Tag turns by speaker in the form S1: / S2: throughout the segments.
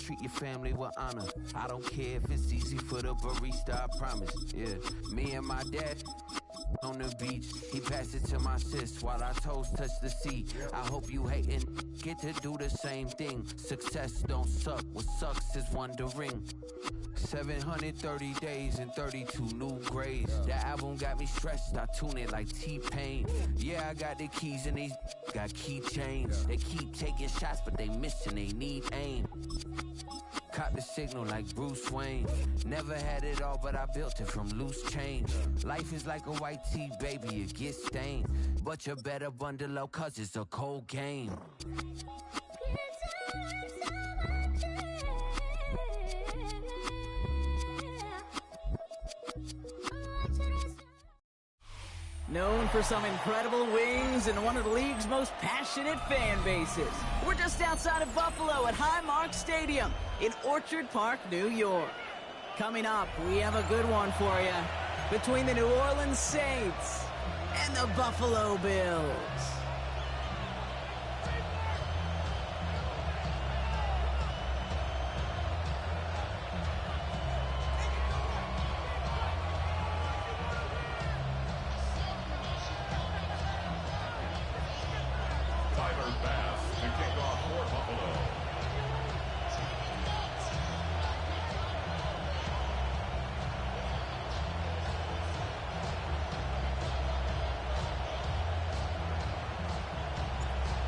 S1: treat your family with honor. I don't care if it's easy for the barista, I promise. Yeah, me and my dad on the beach, he passed it to my sis while our toes touch the sea. I hope you hatin' get to do the same thing. Success don't suck, what sucks is wondering. 730 days and 32 new grades. That album got me stressed, I tune it like T-Pain. Yeah, I got the keys and these got keychains. They keep taking shots but they missing, they need aim. Caught the signal like Bruce Wayne. Never had it all, but I built it from loose change. Life is like a white tee, baby, it gets stained. But you better bundle up, cause it's a cold game.
S2: Known for some incredible wings and one of the league's most passionate fan bases. We're just outside of Buffalo at Highmark Stadium in Orchard Park, New York. Coming up, we have a good one for you between the New Orleans Saints and the Buffalo Bills.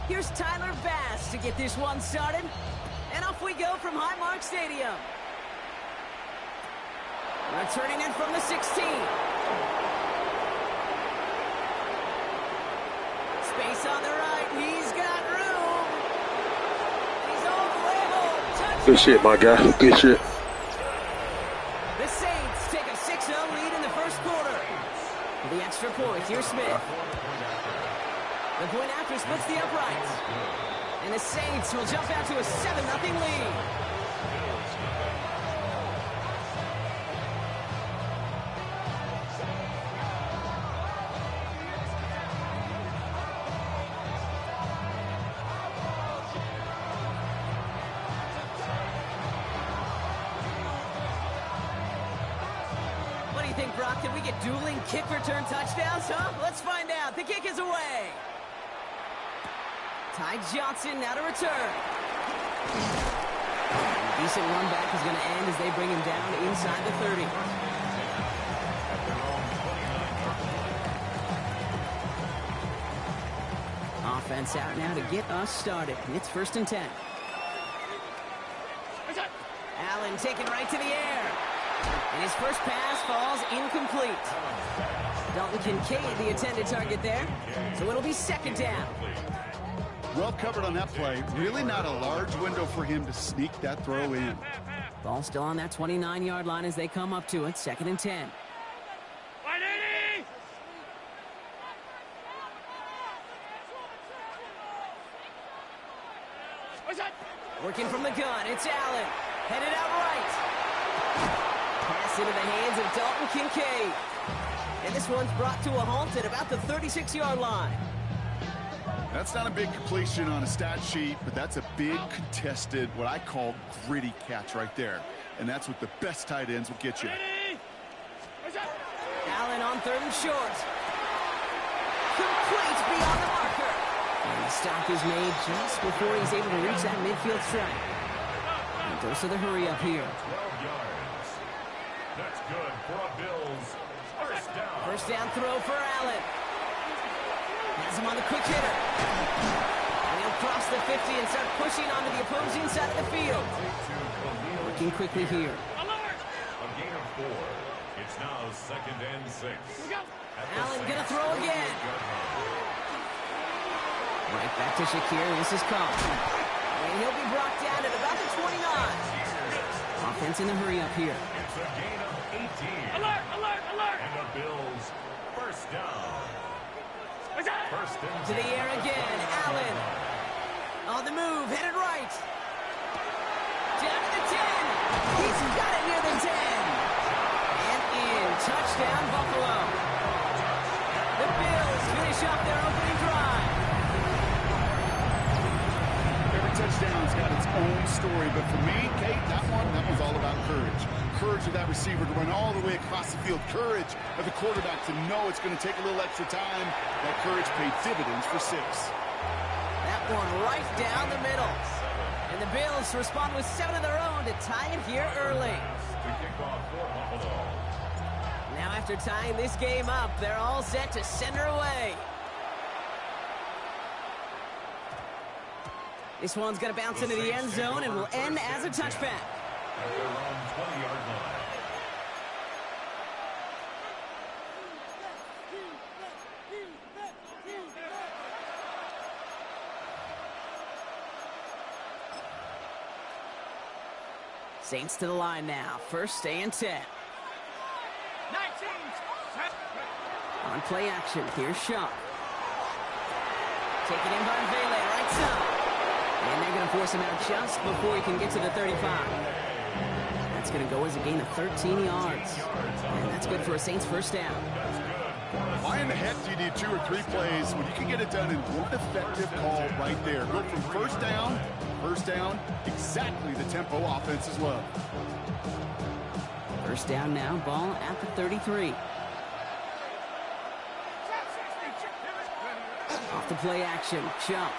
S2: Here's Tyler Bass to get this one started. And off we go from Highmark Stadium. Returning in from the 16. Space on the right. He's got room. He's all the way home. Touchdown.
S3: Good shit, my guy. Good shit.
S2: The Saints take a 6-0 lead in the first quarter. For the extra point, here's Smith. The point after splits the uprights. And the Saints will jump out to a 7-0 lead. What do you think, Brock? Can we get dueling kick return touchdowns, huh? Let's find out. The kick is away. Ty Johnson now to return. A decent run back is going to end as they bring him down inside the 30. Offense out now to get us started. And it's 1st and 10. Allen taken right to the air. And his first pass falls incomplete. Dalton Kincaid, the intended target there. So it'll be 2nd down.
S4: Well covered on that play. Really not a large window for him to sneak that throw in.
S2: Ball still on that 29-yard line as they come up to it. 2nd and 10. Working from the gun, it's Allen. Headed out right. Pass into the hands of Dalton Kincaid. And this one's brought to a halt at about the 36-yard line.
S4: That's not a big completion on a stat sheet, but that's a big contested, what I call gritty catch right there. And that's what the best tight ends will get you.
S2: Allen on 3rd and short. Complete beyond the marker. And the stop is made just before he's able to reach that midfield strike. And goes to the hurry up here.
S5: 12 yards. That's good for a Bills. First down.
S2: First down throw for Allen. Has him on the quick hitter. And he'll cross the 50 and start pushing onto the opposing side of the field. Working quickly here.
S5: A gain of 4. It's now 2nd and 6.
S2: Allen gonna throw again. Right back to Shakir. This is caught. And he'll be brought down at about the 29. Offense in the hurry up here.
S5: It's a gain of 18.
S6: Alert!
S5: And the Bills first down. First and
S2: To the air again. Allen. On the move. Headed right. Down to the 10. He's got it near the 10. And in. Touchdown, Buffalo. The Bills finish off their opening drive.
S4: Every touchdown's got its own story, but for me, Casey, Courage of that receiver to run all the way across the field. Courage of the quarterback to know it's going to take a little extra time. That courage paid dividends for 6.
S2: That one right down the middle. And the Bills respond with 7 of their own to tie it here early. Now after tying this game up, they're all set to send her away. This one's going to bounce into the end zone and will end as a touchback.
S5: At their own 20-yard line.
S2: Saints to the line now. First and 10. On play action, here's Shaw. Taken in by Vele, right side. And they're going to force him out just before he can get to the 35. That's going to go as a gain of 13 yards. And that's good for a Saints first down.
S4: Why in the heck do you need 2 or 3 plays when you can get it done in one effective call right there? Go from first down, exactly the tempo offenses love.
S2: First down now, ball at the 33. Off the play action, jump.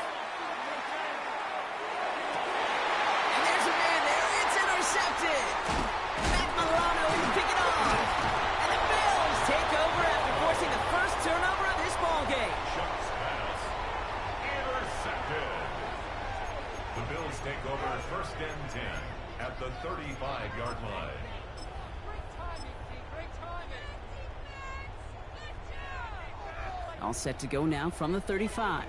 S2: And there's a man there, it's intercepted. Matt Milano will pick it off. And the Bills take over after forcing the first turnover of this ballgame.
S5: Shots pass. Intercepted. The Bills take over first and 10 at the 35-yard line.
S2: All set to go now from the 35.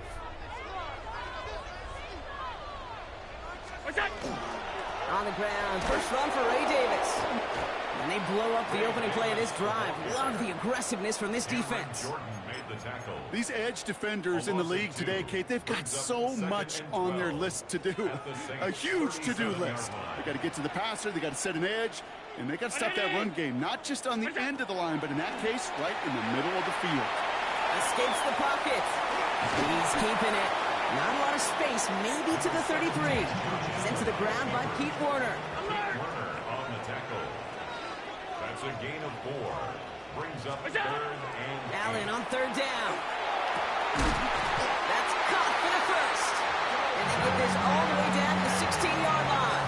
S2: On the ground, first run for Ray Davis. And they blow up the opening play of this drive. Love the aggressiveness from this defense.
S5: Jordan made the tackle.
S4: These edge defenders in the league today, Kate, they've got so much on their list to do. A huge to-do list. They got to get to the passer, they got to set an edge, and they got to stop that run game, not just on the end of the line, but in that case, right in the middle of the field.
S2: Escapes the pocket. He's keeping it. Not a lot of space, maybe to the 33. Sent to the ground by Pete Werner.
S5: Werner on the tackle. That's a gain of 4. Brings up 3rd and
S2: Allen on 3rd down. That's caught for the first. And they get this all the way down to the 16-yard line.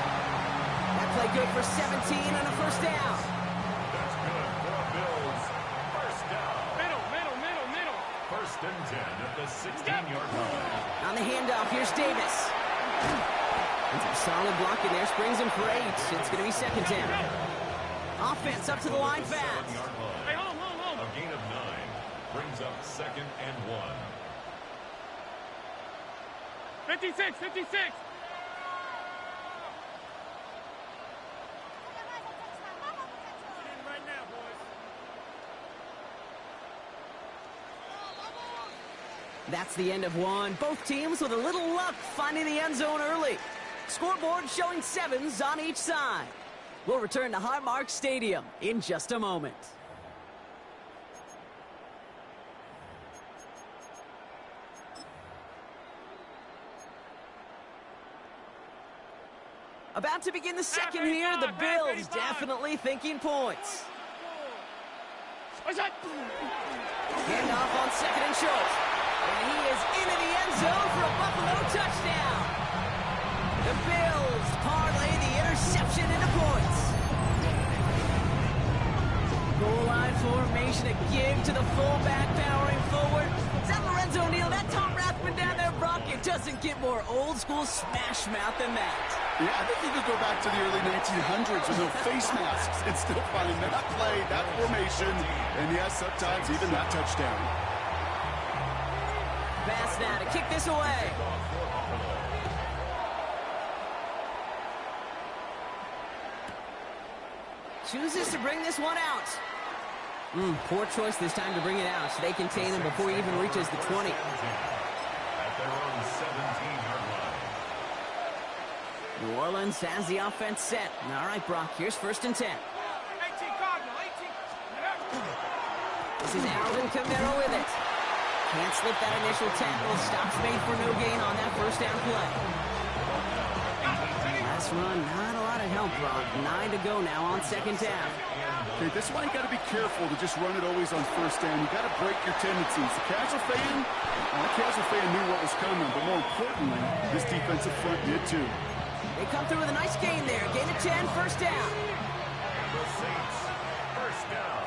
S2: That play good for 17 and a first down.
S5: That's good for the Bills. First down. First and 10 at the 16-yard line.
S2: On the handoff, here's Davis. And some solid blocking there, springs him for 8. It's going to be second down. Offense up to the line fast.
S5: Hey, hold on. A gain of 9 brings up 2nd and 1.
S3: 56. Right now, boys.
S2: That's the end of one. Both teams with a little luck finding the end zone early. Scoreboard showing 7s on each side. We'll return to Highmark Stadium in just a moment. About to begin the second here, the Bills definitely thinking points. Handoff on 2nd and short. And he is into the end zone for a Buffalo touchdown. The Bills parlay the interception into points. Goal line formation, a give to the fullback powering forward. Is that Lorenzo Neal? That Tom Rathman down there, Brock? It doesn't get more old school smash mouth than that.
S4: Yeah, I think you could go back to the early 1900s with no face masks and still finding that play, that formation, and yes, sometimes even that touchdown.
S2: Pass now to kick this away. Chooses to bring this one out. Poor choice this time to bring it out. They contain him before he even reaches the 20.
S5: At their own 17-yard line.
S2: New Orleans has the offense set. All right, Brock, here's 1st and 10.
S3: 18 Cardinal, 18.
S2: This is Alvin Kamara with it. Can't slip that initial tackle. Stops made for no gain on that first down play. Last run, not a lot of help, Brock. 9 to go now on second down.
S4: Okay, this is why you got to be careful to just run it always on first down. You got to break your tendencies. The casual fan knew what was coming, but more importantly, this defensive front did too.
S2: They come through with a nice gain there. Gain of 10, first down.
S5: The Saints, first down.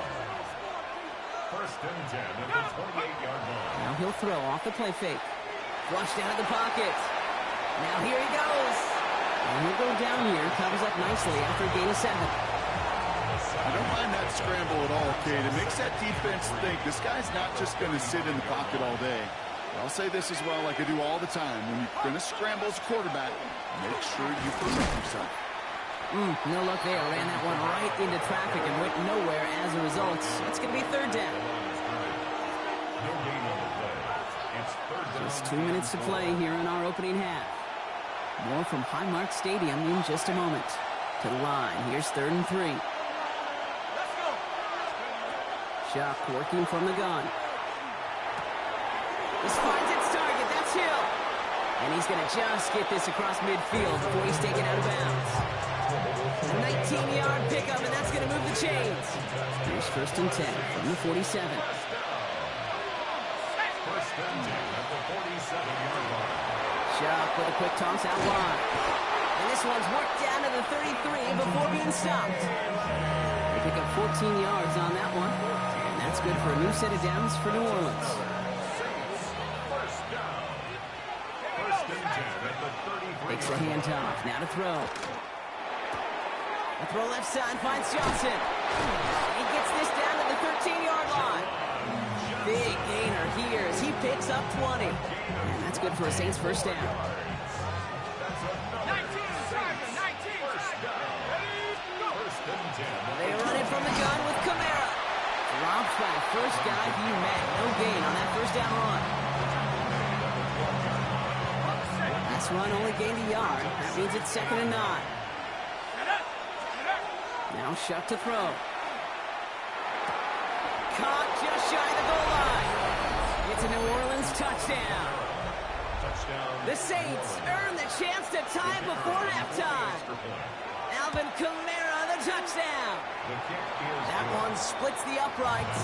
S5: First and 10 at the 28-yard line.
S2: Now he'll throw off the play fake. Flushed out of the pocket. Now here he goes. And he'll go down here. Covers up nicely after a gain of 7.
S4: I don't mind that scramble at all, Kate. It makes that defense think this guy's not just going to sit in the pocket all day. I'll say this as well, like I do all the time. When you're going to scramble as a quarterback, make sure you protect yourself.
S2: No luck there. Ran that one right into traffic and went nowhere as a result. It's going to be third down.
S5: No gain on the play. It's third down.
S2: Just 2 minutes to play here in our opening half. More from Highmark Stadium in just a moment. To the line. Here's 3rd and 3. Chuck working from the gun. This finds its target. That's Hill. And he's going to just get this across midfield before he's taken out of bounds. A 19-yard pickup, and that's going to move the chains. Here's 1st and 10 from the 47.
S5: First and 10 at the 47-yard line.
S2: Chuck with a quick toss out wide. And this one's worked down to the 33 before being stopped. They pick up 14 yards on that one. And that's good for a new set of downs for New Orleans.
S5: First down. First and 10 at the 33.
S2: Takes the handoff. Now to throw. A throw left side finds Johnson. He gets this down to the 13-yard line. Big gainer here as he picks up 20. And that's good for a Saints first down.
S3: 19, Tiger, 19.
S5: First down. First and 10.
S2: They run it from the gun with Kamara. Drops by the first guy he met. No gain on that first down run. Last run only gained a yard. That means it's 2nd and 9. Now Shuck to throw. Caught just shy of the goal line. It's a New Orleans touchdown. The Saints earn the chance to tie before halftime. Alvin Kamara, the touchdown. That one splits the uprights.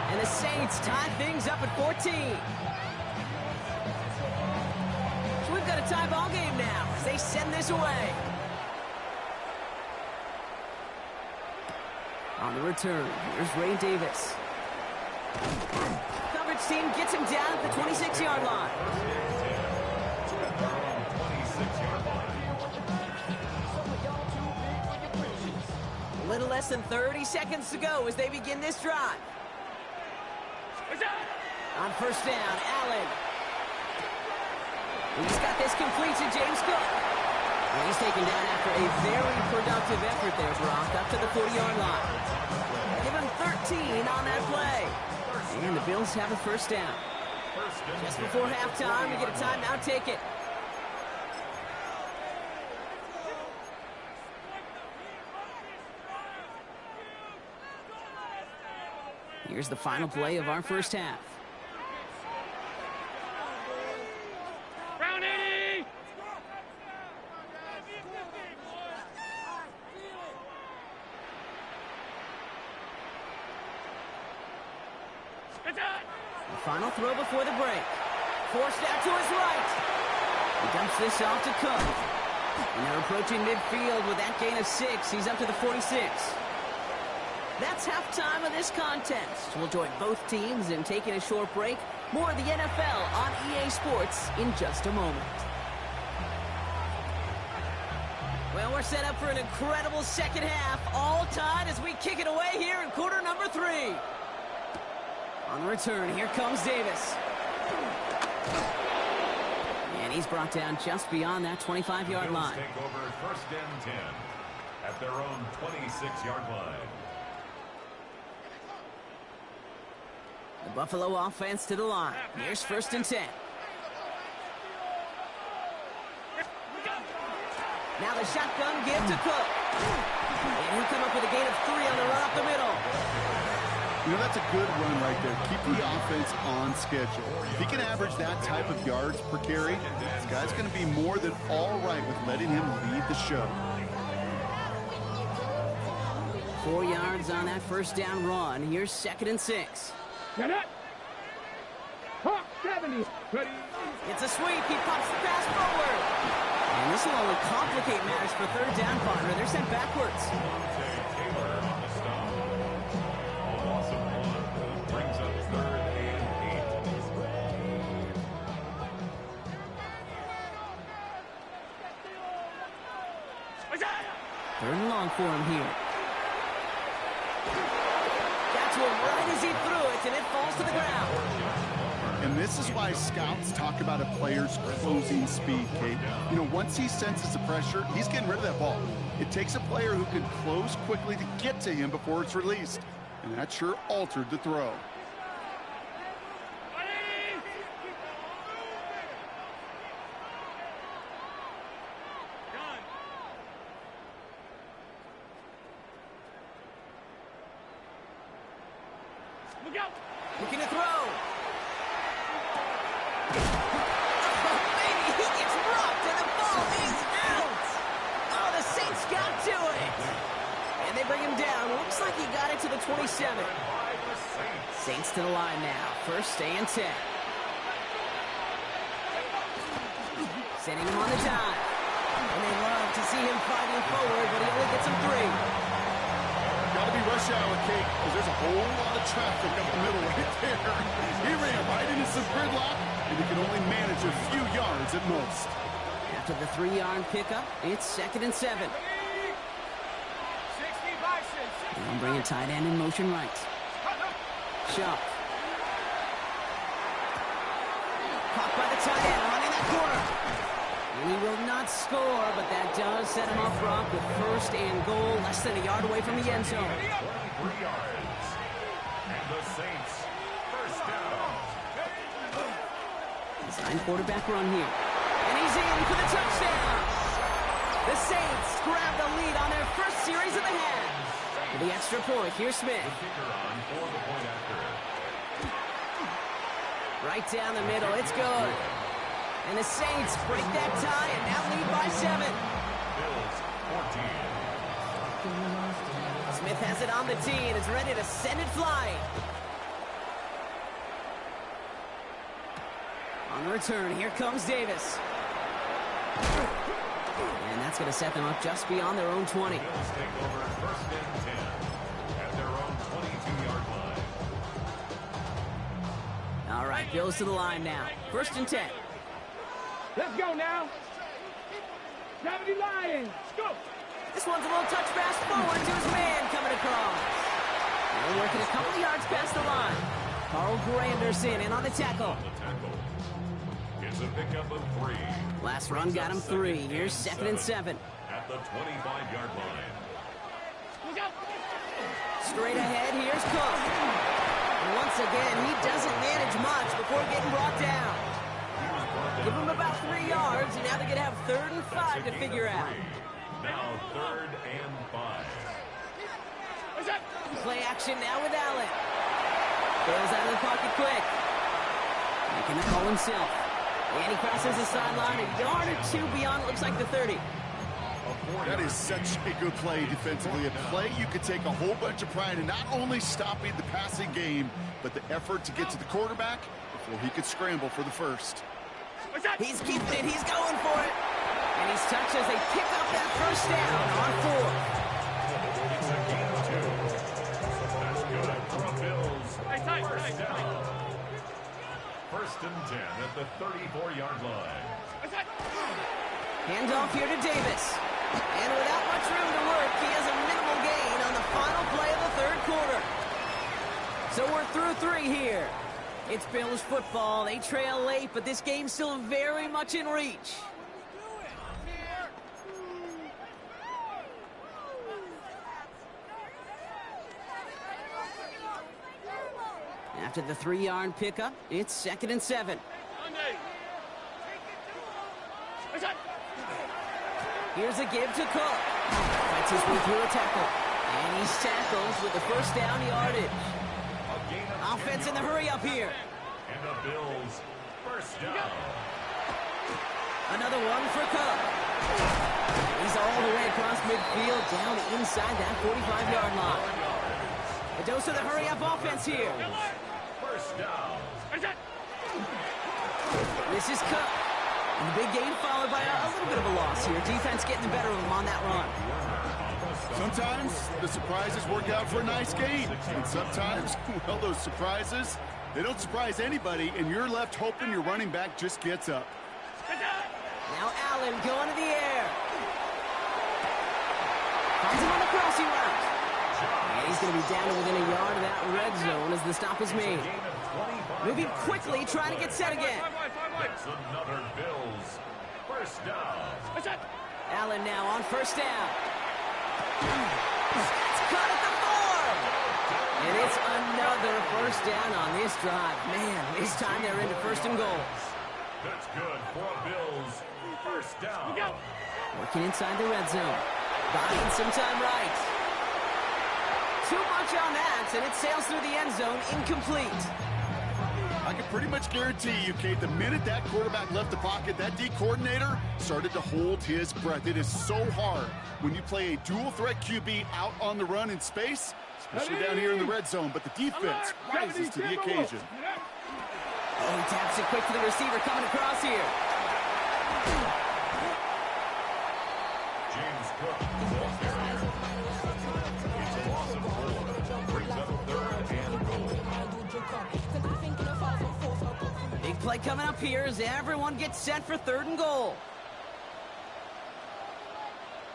S2: And the Saints tie things up at 14. So we've got a tie ball game now as they send this away. On the return, here's Ray Davis. Coverage team gets him down at the 26-yard line. A little less than 30 seconds to go as they begin this drive. On first down, Allen. He's got this complete to James Cook. Well, he's taken down after a very productive effort there, Brock, up to the 40-yard line. Give him 13 on that play. And the Bills have a first down. Just before halftime, we get a timeout, take it. Here's the final play of our first half.
S3: Round 80.
S2: The final throw before the break. Forced out to his right. He dumps this off to Cook. And they're approaching midfield with that gain of 6. He's up to the 46. That's halftime of this contest. We'll join both teams in taking a short break. More of the NFL on EA Sports in just a moment. Well, we're set up for an incredible second half. All tied as we kick it away here in quarter number 3. On the return, here comes Davis. And he's brought down just beyond that 25-yard line.
S5: Take over first and 10 at their own 26-yard line.
S2: The Buffalo offense to the line. Here's first and 10. Now the shotgun give to Cook. And he'll come up with a gain of 3 on the run up the middle.
S4: You know, that's a good run right there. Keep the offense on schedule. If he can average that type of yards per carry, this guy's going to be more than all right with letting him lead the show.
S2: 4 yards on that first down run. Here's 2nd and 6.
S3: Get it. Hawk 70. Ready.
S2: It's a sweep. He pops the pass forward. And this will only complicate matters for 3rd down, partner. They're sent backwards. Third and long for him here. Got to him right as he threw it, and it falls to the ground.
S4: And this is why scouts talk about a player's closing speed, Kate. You know, once he senses the pressure, he's getting rid of that ball. It takes a player who can close quickly to get to him before it's released. And that sure altered the throw.
S2: Looking to throw. Oh, baby, he gets rocked, and the ball is out. Oh, the Saints got to it. And they bring him down. Looks like he got it to the 27. Saints to the line now. 1st and 10. Sending him on the dive. And they love to see him fighting forward, but he only gets him 3.
S4: Got to be rush hour, Kate, because there's a whole lot of traffic up the middle right there. He ran right into some gridlock, and he can only manage a few yards at most.
S2: After the 3-yard pickup, it's 2nd and 7.
S3: 60 by 6.
S2: And bringing tight end in motion right. Shot. Caught by the tight end, running that corner. And he will not score, but that does set him up front with 1st and goal, less than a yard away from the end zone.
S5: 23 yards. And the Saints, 1st down.
S2: Design quarterback run here. And he's in for the touchdown. The Saints grab the lead on their first series of the half. For the extra point, here's Smith.
S5: Kicker on for the point after.
S2: Right down the middle, it's good. And the Saints break that tie and now lead by 7.
S5: Bills, 14.
S2: Smith has it on the tee and is ready to send it flying. On the return, here comes Davis. And that's going to set them up just beyond their own 20.
S5: Bills take over 1st and 10 at their own 22-yard line.
S2: All right, Bills to the line now. 1st and 10.
S3: Let's go now. 70 Lions. Go.
S2: This one's a little touch pass forward to his man coming across. They're working a couple yards past the line. Carl Granderson in on the tackle.
S5: It's a pickup of 3.
S2: Last run got him 3. Here's 2nd and 7.
S5: At the 25-yard line.
S2: Straight ahead, here's Cook. And once again, he doesn't manage much before getting brought down. Give him about 3 yards, and now they're going to have 3rd and 5 to figure out.
S5: Now 3rd and 5.
S2: Play action now with Allen. Bails out of the pocket quick. Making the call himself. And he crosses the sideline a yard or 2 beyond, it looks like the 30.
S4: That is such a good play defensively. A play you could take a whole bunch of pride in not only stopping the passing game, but the effort to get to the quarterback before he could scramble for the first.
S2: He's keeping it. He's going for it. And he's touched as they pick up that first down on 4.
S5: It's a gain of 2. That's good for the Bills. First down. 1st and 10 at the 34-yard line.
S2: Handoff here to Davis. And without much room to work, he has a minimal gain on the final play of the 3rd quarter. So we're through 3 here. It's Bills football. They trail late, but this game's still very much in reach. After the 3-yard pickup, it's 2nd and 7. Here's a give to Cook. Fights his way through a tackle. And he tackles with the first down yardage. Offense in the hurry up here.
S5: And the Bills first down.
S2: Another one for Cook. He's all the way across midfield, down inside that 45-yard line. A dose of the hurry-up offense here.
S5: First down.
S2: This is Cook. And the big gain followed by a little bit of a loss here. Defense getting the better of him on that run.
S4: Sometimes the surprises work out for a nice game. And sometimes, well, those surprises, they don't surprise anybody, and you're left hoping your running back just gets up.
S2: Now Allen going to the air. Finds him on the crossing route. And he's going to be down to within a yard of that red zone as the stop is made. Moving quickly, trying to get set again.
S5: It's another Bills first down.
S2: Allen now on first down. It's caught at the 4. And it's another first down on this drive. Man, this time they're into first and goal.
S5: That's good for a Bills first down.
S2: Working inside the red zone. Buying some time right. Too much on that, and it sails through the end zone, incomplete.
S4: I can pretty much guarantee you, Kate, the minute that quarterback left the pocket, that D coordinator started to hold his breath. It is so hard when you play a dual-threat QB out on the run in space, especially down here in the red zone, but the defense rises to the occasion.
S2: Oh, he taps it quick to the receiver coming across here.
S5: James Cook, ball carrier. It's a loss of 4. Brings up third and goal.
S2: Big play coming up here as everyone gets set for third and goal.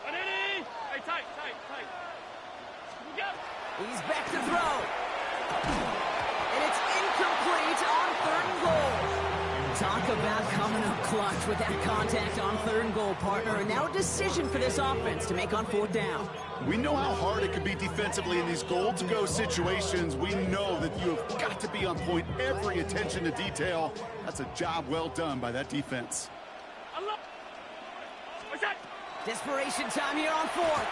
S3: Hey, tight.
S2: He's back to throw. And it's incomplete on third and goal. Talk about coming up clutch with that contact on third and goal, partner. And now a decision for this offense to make on fourth down.
S4: We know how hard it can be defensively in these goal-to-go situations. We know that you have got to be on point, every attention to detail. That's a job well done by that defense.
S2: Desperation time here on fourth.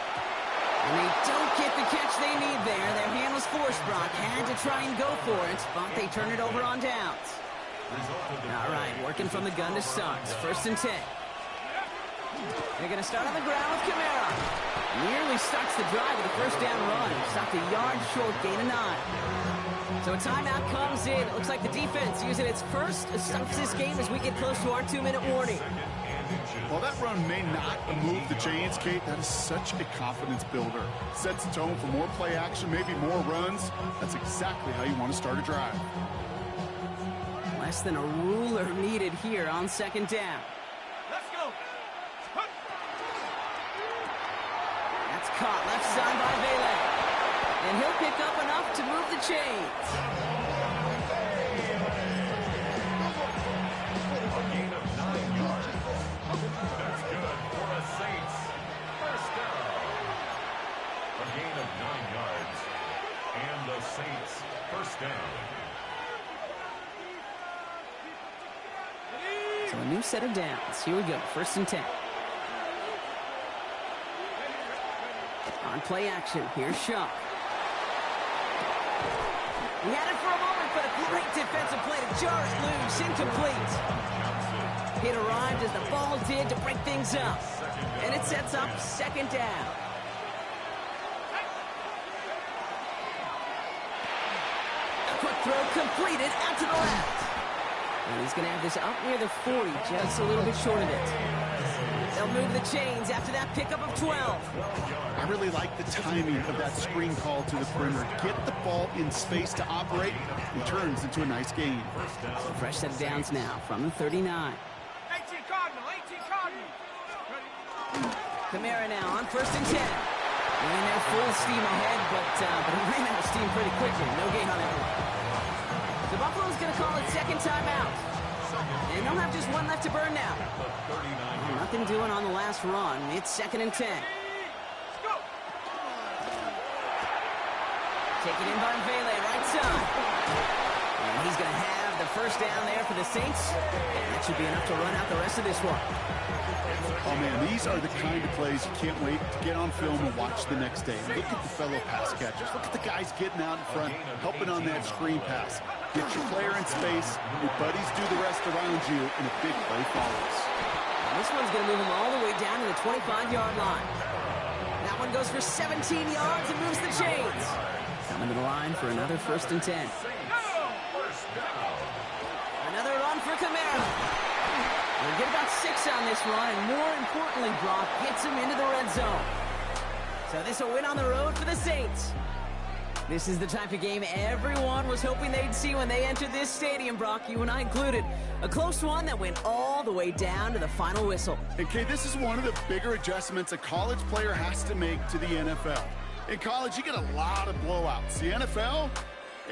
S2: And they don't get the catch they need there. Their hand was forced, Brock. Had to try and go for it, but they turn it over on downs. All right, working from the gun to start. First and 10. They're going to start on the ground with Kamara. Nearly starts the drive with a first down run. Stopped a yard short, gain of 9. So a timeout comes in. It looks like the defense using its first stops this game as we get close to our 2-minute warning.
S4: While that run may not move the chains, Kate, that is such a confidence builder. Sets the tone for more play action, maybe more runs. That's exactly how you want to start a drive.
S2: Less than a ruler needed here on second down.
S3: Let's go.
S2: That's caught left side by Vele. And he'll pick up enough to move the chains.
S5: A gain of 9 yards. That's good for the Saints. First down. A gain of 9 yards. And the Saints first down.
S2: So a new set of downs. Here we go. First and 10. On play action. Here's Shaw. He had it for a moment, but a great defensive play to jar it loose. Incomplete. It arrived as the ball did to break things up. And it sets up second down. A quick throw completed out to the left. And he's going to have this up near the 40, just a little bit short of it. They'll move the chains after that pickup of 12.
S4: I really like the timing of that screen call to the perimeter. Get the ball in space to operate, and turns into a nice gain.
S2: So fresh set of downs now from the 39.
S3: 18 Cardinal.
S2: Kamara now on first and 10. And they're full steam ahead, but he ran out of steam pretty quickly. No gain on that one. The Buffalo's going to call it second timeout. And they'll have just one left to burn now. Nothing doing on the last run. It's second and 10. Taken in by Vele, right side. And he's going to have got the first down there for the Saints, and that should be enough to run out the rest of this one.
S4: Oh, man, these are the kind of plays you can't wait to get on film and watch the next day. Look at the fellow pass catchers. Look at the guys getting out in front, helping on that screen pass. Get your player in space, your buddies do the rest around you, and a big play follows.
S2: And this one's going to move him all the way down to the 25-yard line. That one goes for 17 yards and moves the chains. Coming to the line for another 1st and 10. Another run for Kamara. We'll get about 6 on this run, and more importantly, Brock gets him into the red zone. So this will win on the road for the Saints. This is the type of game everyone was hoping they'd see when they entered this stadium, Brock, you and I included. A close one that went all the way down to the final whistle.
S4: And Kay, this is one of the bigger adjustments a college player has to make to the NFL. In college, you get a lot of blowouts. The NFL,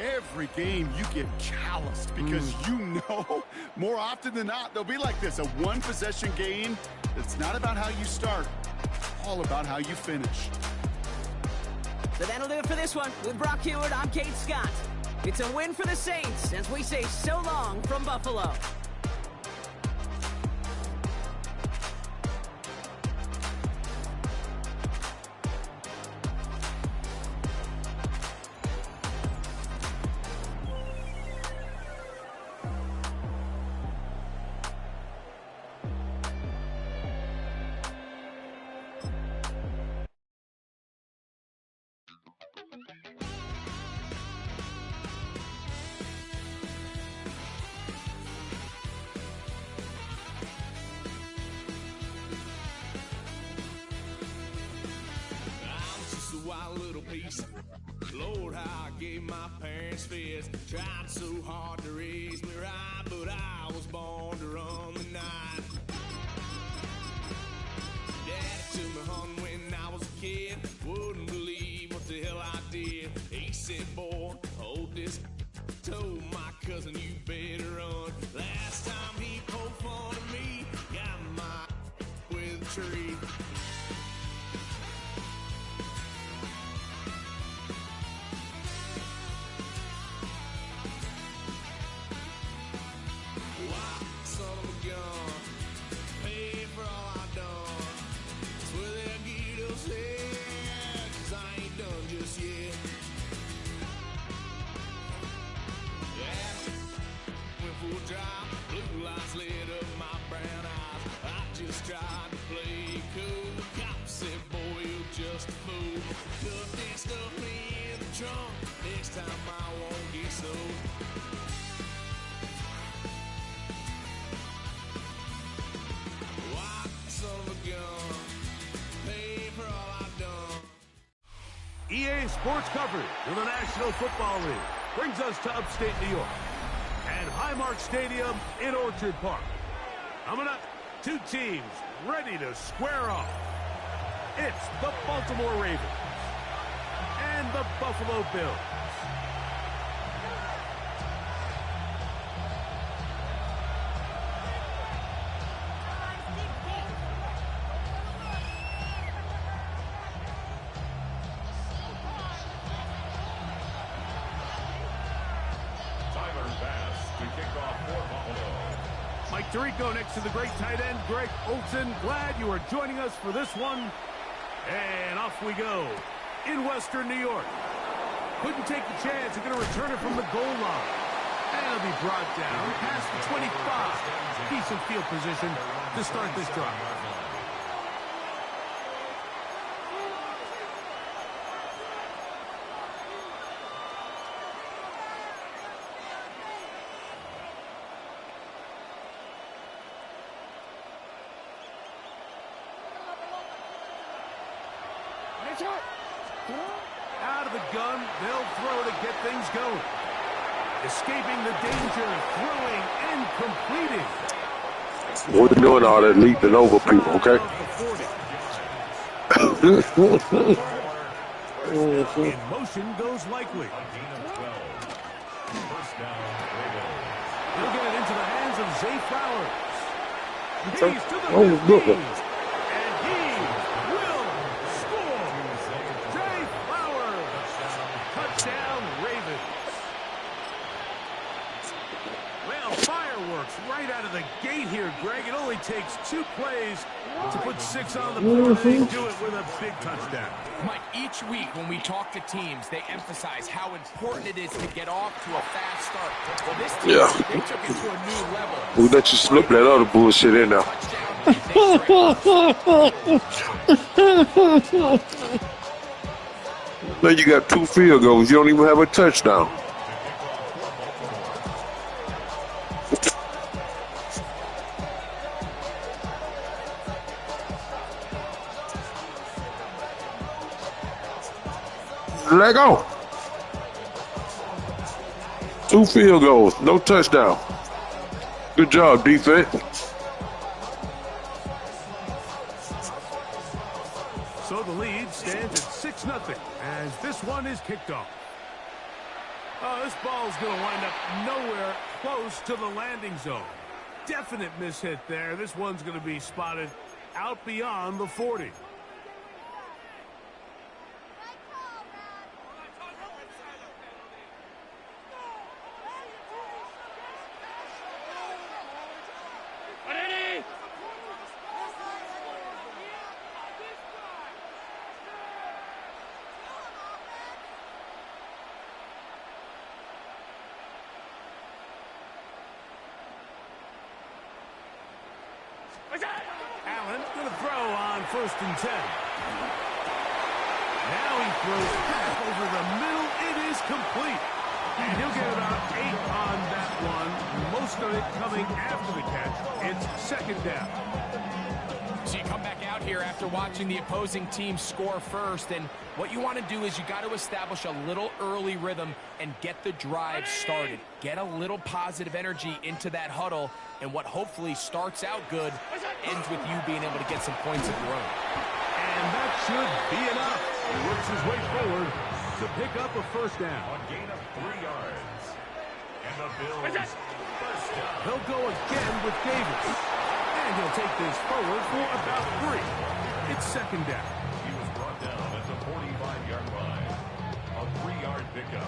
S4: every game you get calloused because you know more often than not they'll be like this, a one-possession game. It's not about how you start, all about how you finish.
S2: So that'll do it for this one. With Brock Heward, I'm Kate Scott. It's a win for the Saints as we say so long from Buffalo.
S6: Lord, how I gave my parents fist. Tried so hard to raise me right, but I was born to run the night. Dad took me home when I was a kid. Wouldn't believe what the hell I did. He said, boy, hold this. Told my cousin, you better run. Last time he poked fun of me, got my with a tree. Next time I won't get so. Why, son of a gun, pay for all I've done.
S7: EA Sports coverage of the National Football League brings us to upstate New York and Highmark Stadium in Orchard Park. Coming up, two teams ready to square off. It's the Baltimore Ravens and the Buffalo Bills. Mike Tirico next to the great tight end, Greg Olsen. Glad you are joining us for this one. And off we go in Western New York. Couldn't take the chance. They're going to return it from the goal line. And it'll be brought down past the 25. Decent field position to start this drive. Out of the gun, they'll throw to get things going. Escaping the danger, throwing and completing.
S8: We're doing all that leaping over people, okay?
S7: In motion goes likely. He'll get it into the hands of Zay Flowers. He's to the 15. And he will score. Zay Flowers. Touchdown, Ravens. gate here, Greg. It only takes 2 plays to put 6 on the board, and they do it with a big touchdown.
S9: Mike, each week when we talk to teams, they emphasize how important it is to get off to a fast start. Well, this team, they took it to a new level.
S8: We let you slip that other bullshit in now. Now you got 2 field goals. You don't even have a touchdown. Let go. 2 field goals, no touchdown. Good job, defense.
S7: So the lead stands at 6-0 as this one is kicked off. Oh, this ball is going to wind up nowhere close to the landing zone. Definite mishit there. This one's going to be spotted out beyond the 40. Allen going to throw on 1st and 10. Now he throws back over the middle. It is complete. And he'll get about 8 on that one. Most of it coming after the catch. It's 2nd down.
S9: So you come back out here after watching the opposing team score first, and what you want to do is you got to establish a little early rhythm and get the drive started. Get a little positive energy into that huddle, and what hopefully starts out good ends with you being able to get some points of your own.
S7: And that should be enough. He works his way forward to pick up a 1st down.
S5: A gain of 3 yards. And the Bills, 1st down.
S7: They'll go again with Davis. And he'll take this forward for about 3. It's 2nd down.
S5: He was brought down at the 45-yard line. A 3-yard pickup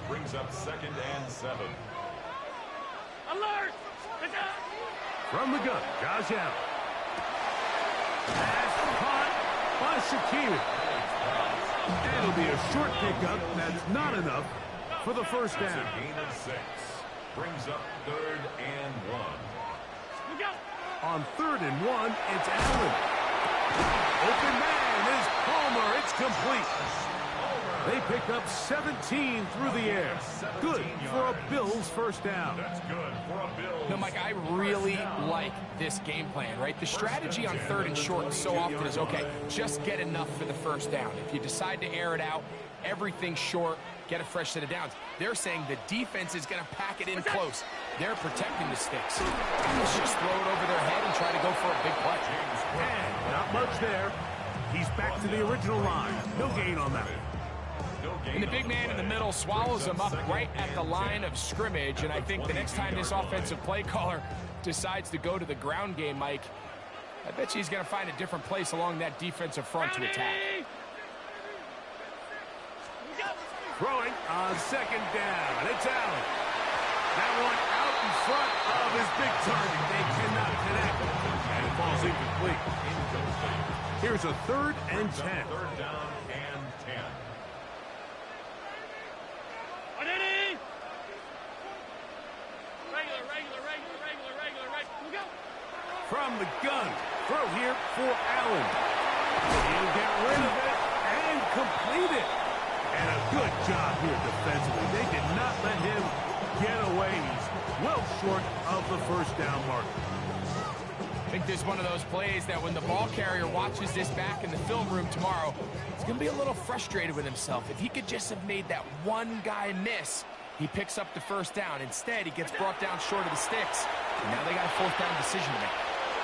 S5: brings up 2nd and 7.
S3: Alert!
S7: From the gun, Josh Allen. Pass caught by Shakir. And it'll be a short pickup. That's not enough for the 1st down.
S5: That's a gain of 6. Brings up 3rd and 1.
S7: On 3rd and 1, it's Allen. Open man is Palmer. It's complete. They pick up 17 through the air. Good for a Bills 1st down.
S5: That's good for a Bills.
S9: No, Mike, I really like this game plan, right? The strategy on 3rd and short so often is, okay, just get enough for the 1st down. If you decide to air it out, everything short, get a fresh set of downs. They're saying the defense is going to pack it in close. They're protecting the sticks. Let's just throw it over their head and try to go for a big play.
S7: And not much there. He's back to the original line. No gain on that.
S9: And the big man in the middle swallows him up right at the line of scrimmage. And I think the next time this offensive play caller decides to go to the ground game, Mike, I bet you he's going to find a different place along that defensive front to attack.
S7: Throwing on 2nd down. It's Allen. That one out in front of his big target. They cannot connect. And it falls incomplete. Here's a 3rd and 10.
S5: 3rd down and 10.
S7: From the gun. Throw here for Allen. He'll get rid of it and complete it. And a good job here defensively. They did not let him get away. He's well short of the 1st down mark.
S9: I think this is one of those plays that when the ball carrier watches this back in the film room tomorrow, he's going to be a little frustrated with himself. If he could just have made that one guy miss, he picks up the 1st down. Instead, he gets brought down short of the sticks. And now they got a 4th down decision to make.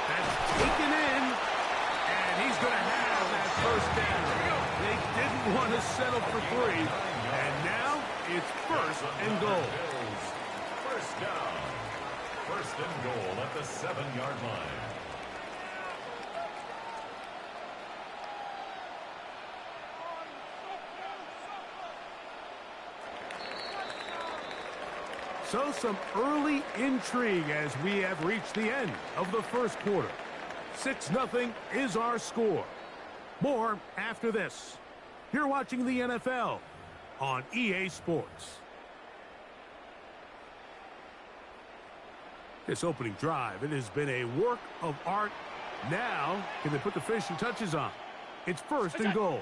S7: That's taken in, and he's going to have that 1st down. They didn't want to settle for 3, and now it's 1st and goal.
S5: 1st down. 1st and goal at the 7-yard line.
S7: So some early intrigue as we have reached the end of the first quarter. 6-0 is our score. More after this. You're watching the NFL on EA Sports. This opening drive, it has been a work of art. Now, can they put the finishing touches on? It's 1st and goal.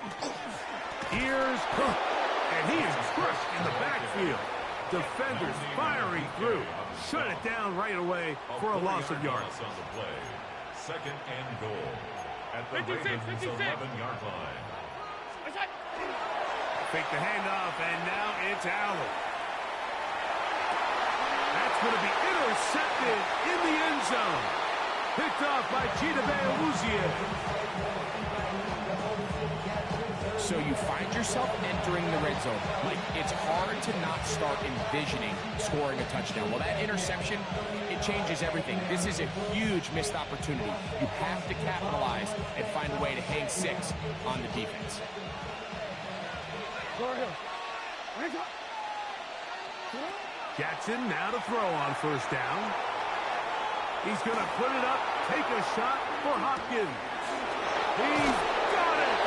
S7: Here's Cook, and he is crushed in the backfield. Defenders firing through. Shut it down right away for a loss of yards.
S5: On the play. 2nd and goal at the Ravens' 11-yard line.
S7: Fake the handoff, and now it's Allen. That's going to be intercepted in the end zone. Picked off by Chidobe Awuzie.
S9: So you find yourself entering the red zone. Like, it's hard to not start envisioning scoring a touchdown. Well, that interception, it changes everything. This is a huge missed opportunity. You have to capitalize and find a way to hang 6 on the defense.
S7: Jackson now to throw on 1st down. He's going to put it up, take a shot for Hopkins. He's got it.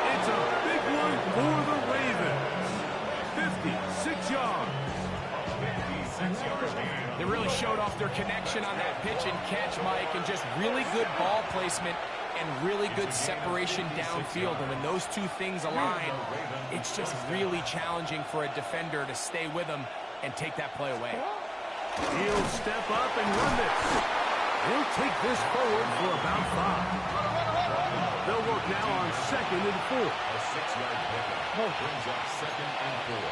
S7: It's a big one for the Ravens. 56 yards.
S5: 56 yards gain.
S9: They really showed off their connection on that pitch and catch, Mike, and just really good ball placement and really good separation downfield. And when those two things align, it's just really challenging for a defender to stay with them and take that play away.
S7: He'll step up and run this. He'll take this forward for about 5. They'll work now on 2nd and 4.
S5: A 6-yard pickup brings up 2nd and 4.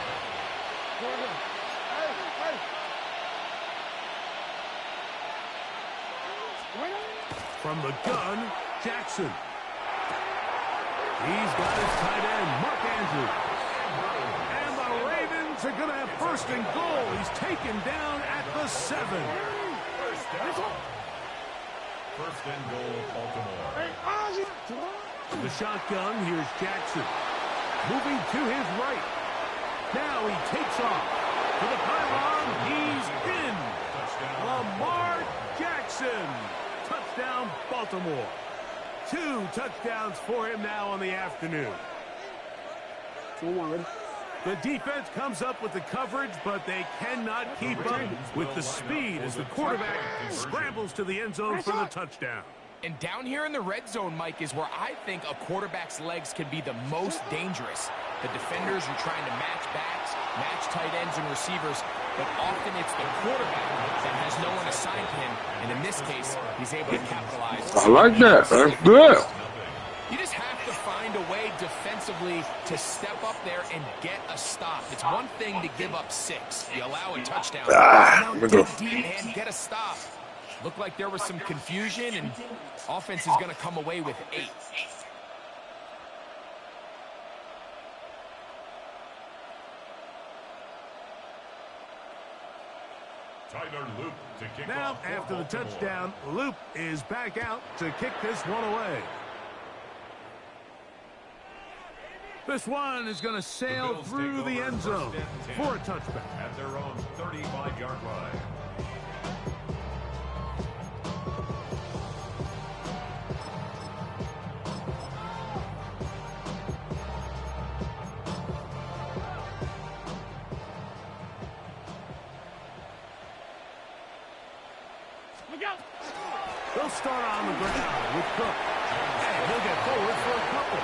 S7: From the gun, Jackson. He's got his tight end, Mark Andrews. And the Ravens are going to have 1st and goal. He's taken down at the 7.
S5: 1st and goal, Baltimore.
S7: The shotgun, here's Jackson. Moving to his right. Now he takes off. To the pylon, he's in. Lamar Jackson. Touchdown, Baltimore. 2 touchdowns for him now on the afternoon. The defense comes up with the coverage, but they cannot keep up with the speed as the quarterback scrambles to the end zone for the touchdown.
S9: And down here in the red zone, Mike, is where I think a quarterback's legs can be the most dangerous. The defenders are trying to match backs, match tight ends and receivers, but often it's the quarterback that has no one assigned to him, and in this case, he's able to capitalize.
S8: I like that. That's good.
S9: You just have to find a way defensively to step up there and get a stop. It's one thing to give up 6. You allow a touchdown. Now dig deep and get a stop. Looked like there was some confusion, and offense is going to come away with 8.
S7: Now, after the touchdown, Loop is back out to kick this one away. This one is going to sail through the end zone for a touchback.
S5: At their own 35-yard line.
S7: They'll start on the ground with Cook. And he'll get forward for a couple.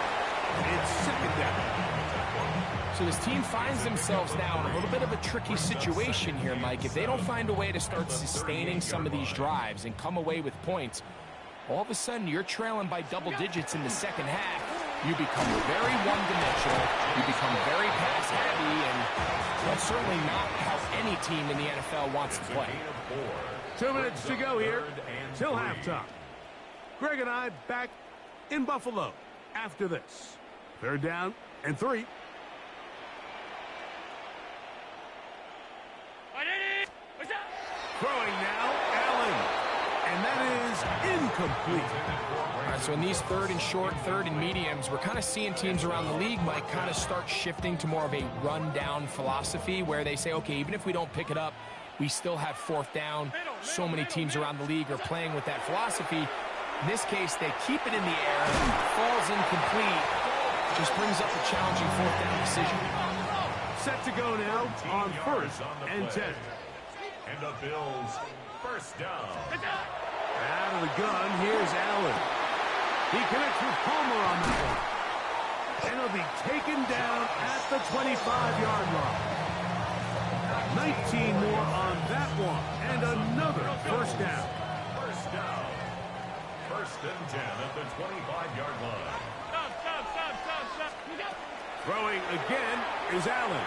S7: It's 2nd down.
S9: So this team finds themselves now in a little bit of a tricky situation here, Mike. If they don't find a way to start sustaining some of these drives and come away with points, all of a sudden you're trailing by double digits in the second half. You become very one-dimensional. You become very pass-heavy, and that's certainly not how any team in the NFL wants to play.
S7: 2 minutes to go here till halftime. Greg and I back in Buffalo after this. 3rd down and 3. Throwing now, Allen. And that is incomplete.
S9: All right, so in these third and short, third and mediums, we're kind of seeing teams around the league, Mike, kind of start shifting to more of a run-down philosophy where they say, okay, even if we don't pick it up, we still have fourth down. So many teams around the league are playing with that philosophy. In this case, they keep it in the air, falls incomplete, just brings up a challenging fourth down decision.
S7: Set to go now on first and 10.
S5: And the Bills first down.
S7: Out of the gun, here's Allen. He connects with Palmer on that one. And he'll be taken down at the 25-yard line. 19 more on that one. And another first down.
S5: First down. First and 10 at the 25-yard line.
S3: Stop.
S7: Throwing again is Allen.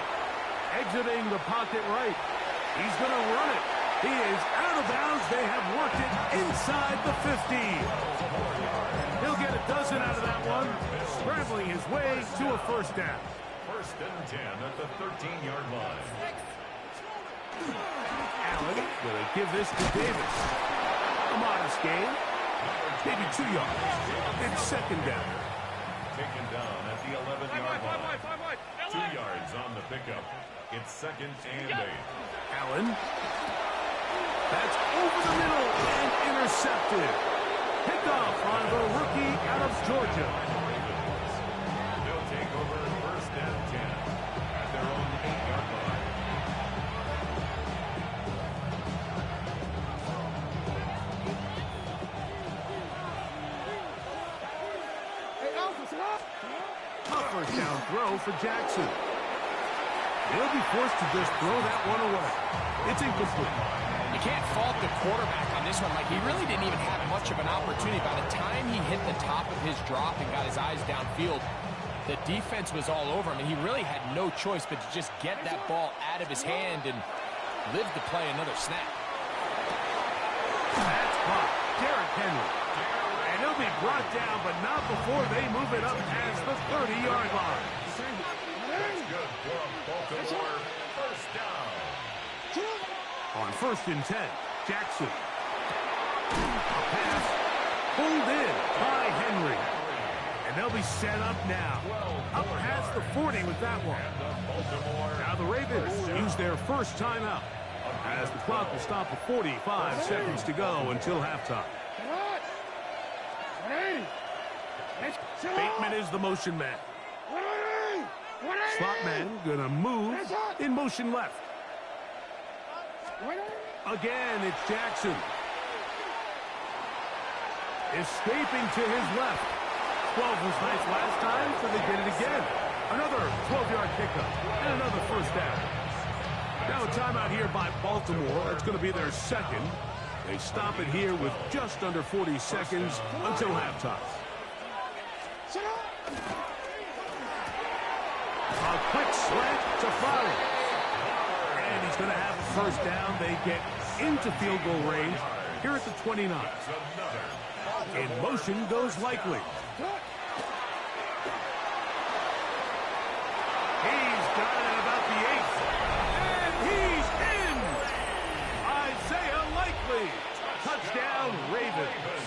S7: Exiting the pocket right. He's going to run it. He is out of bounds. They have worked it inside the 50. He'll get a dozen out of that one, scrambling his way to a first down.
S5: First and 10 at the 13-yard line.
S7: Allen going to give this to Davis. A modest gain. Maybe 2 yards. It's second down.
S5: Taken down at the 11-yard line. 2 yards on the pickup. It's second and 8.
S7: Allen. That's over the middle and intercepted. Pickoff on the rookie out of Georgia.
S5: They'll take over first and 10 at their own 8-yard line.
S7: A first down throw for Jackson. They'll be forced to just throw that one away. It's incomplete.
S9: You can't fault the quarterback on this one. Like, he really didn't even have much of an opportunity. By the time he hit the top of his drop and got his eyes downfield, the defense was all over him, and he really had no choice but to just get that ball out of his hand and live to play another snap.
S7: That's caught. Derrick Henry. And he'll be brought down, but not before they move it up past the 30-yard line.
S5: That's good for a Baltimore first down.
S7: On first and 10, Jackson. A pass pulled in by Henry. And they'll be set up now. Up past the 40 with that one. Now the Ravens use their first timeout as the clock will stop at 45 seconds to go until halftime. Bateman is the motion man. Slot man gonna move in motion left. Again, it's Jackson. Escaping to his left. 12 was nice last time, so they did it again. Another 12-yard pickup and another first down. Now a timeout here by Baltimore. It's going to be their second. They stop it here with just under 40 seconds until halftime. A quick slant to Fowler. And he's going to have a first down. They get into field goal range here at the 29. In motion goes Likely. He's got it at about the 8th. And he's in! Isaiah Likely. Touchdown, Ravens.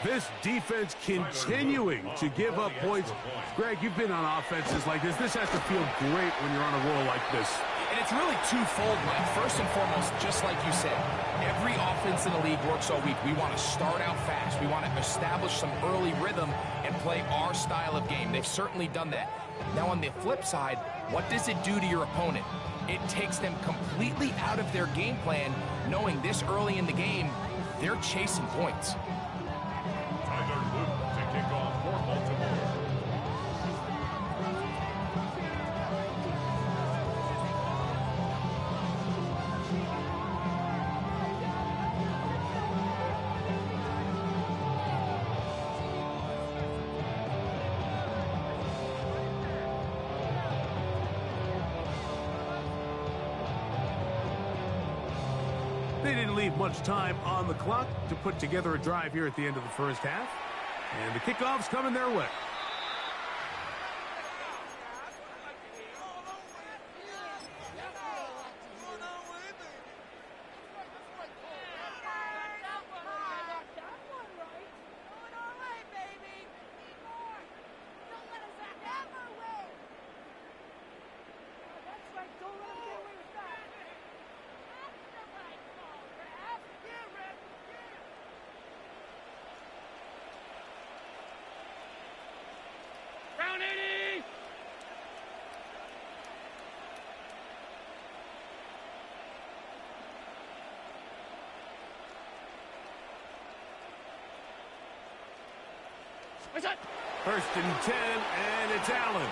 S7: This defense continuing to give up points. Greg, you've been on offenses like this. This has to feel great when you're on a roll like this.
S9: And it's really twofold, Mike. First and foremost, just like you said, every offense in the league works all week. We want to start out fast. We want to establish some early rhythm and play our style of game. They've certainly done that. Now, on the flip side, what does it do to your opponent? It takes them completely out of their game plan, knowing this early in the game, they're chasing points.
S5: Tyler Luke to kick off for Baltimore.
S7: They didn't leave much time on the clock to put together a drive here at the end of the first half. And the kickoff's coming their way. First and 10, and it's Allen.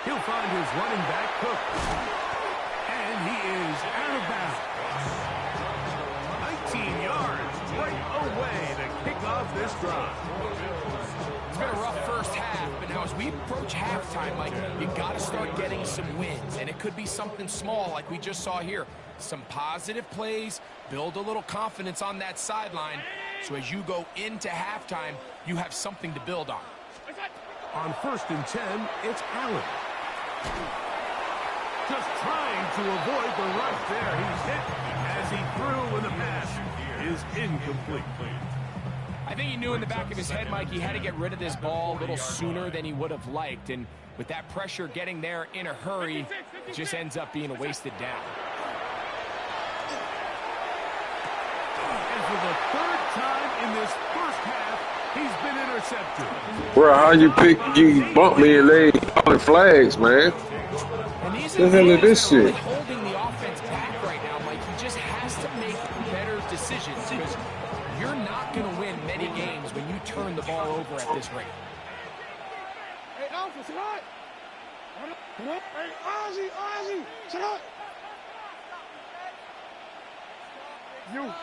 S7: He'll find his running back, Cook. And he is out of bounds. 19 yards right away to kick off this drive.
S9: It's been a rough first half, but now as we approach halftime, Mike, you got to start getting some wins. And it could be something small like we just saw here. Some positive plays, build a little confidence on that sideline. So as you go into halftime, you have something to build on.
S7: On first and 10, it's Allen. Just trying to avoid the rush there. He's hit as he threw when the pass is incomplete.
S9: I think he knew in the back of his head, Mike, he had to get rid of this ball a little sooner than he would have liked. And with that pressure getting there in a hurry, it just ends up being a wasted down.
S7: And for the third time in this first half, he's been intercepted.
S8: Bro, how you bump me and they calling flags, man?
S9: And these
S8: the hell is this shit?
S9: Holding the offense back right now, Mike. He just has to make better decisions because you're not going to win many games when you turn the ball over at this rate.
S3: Hey, Alpha, sit up. Hey, Ozzy, sit up. You.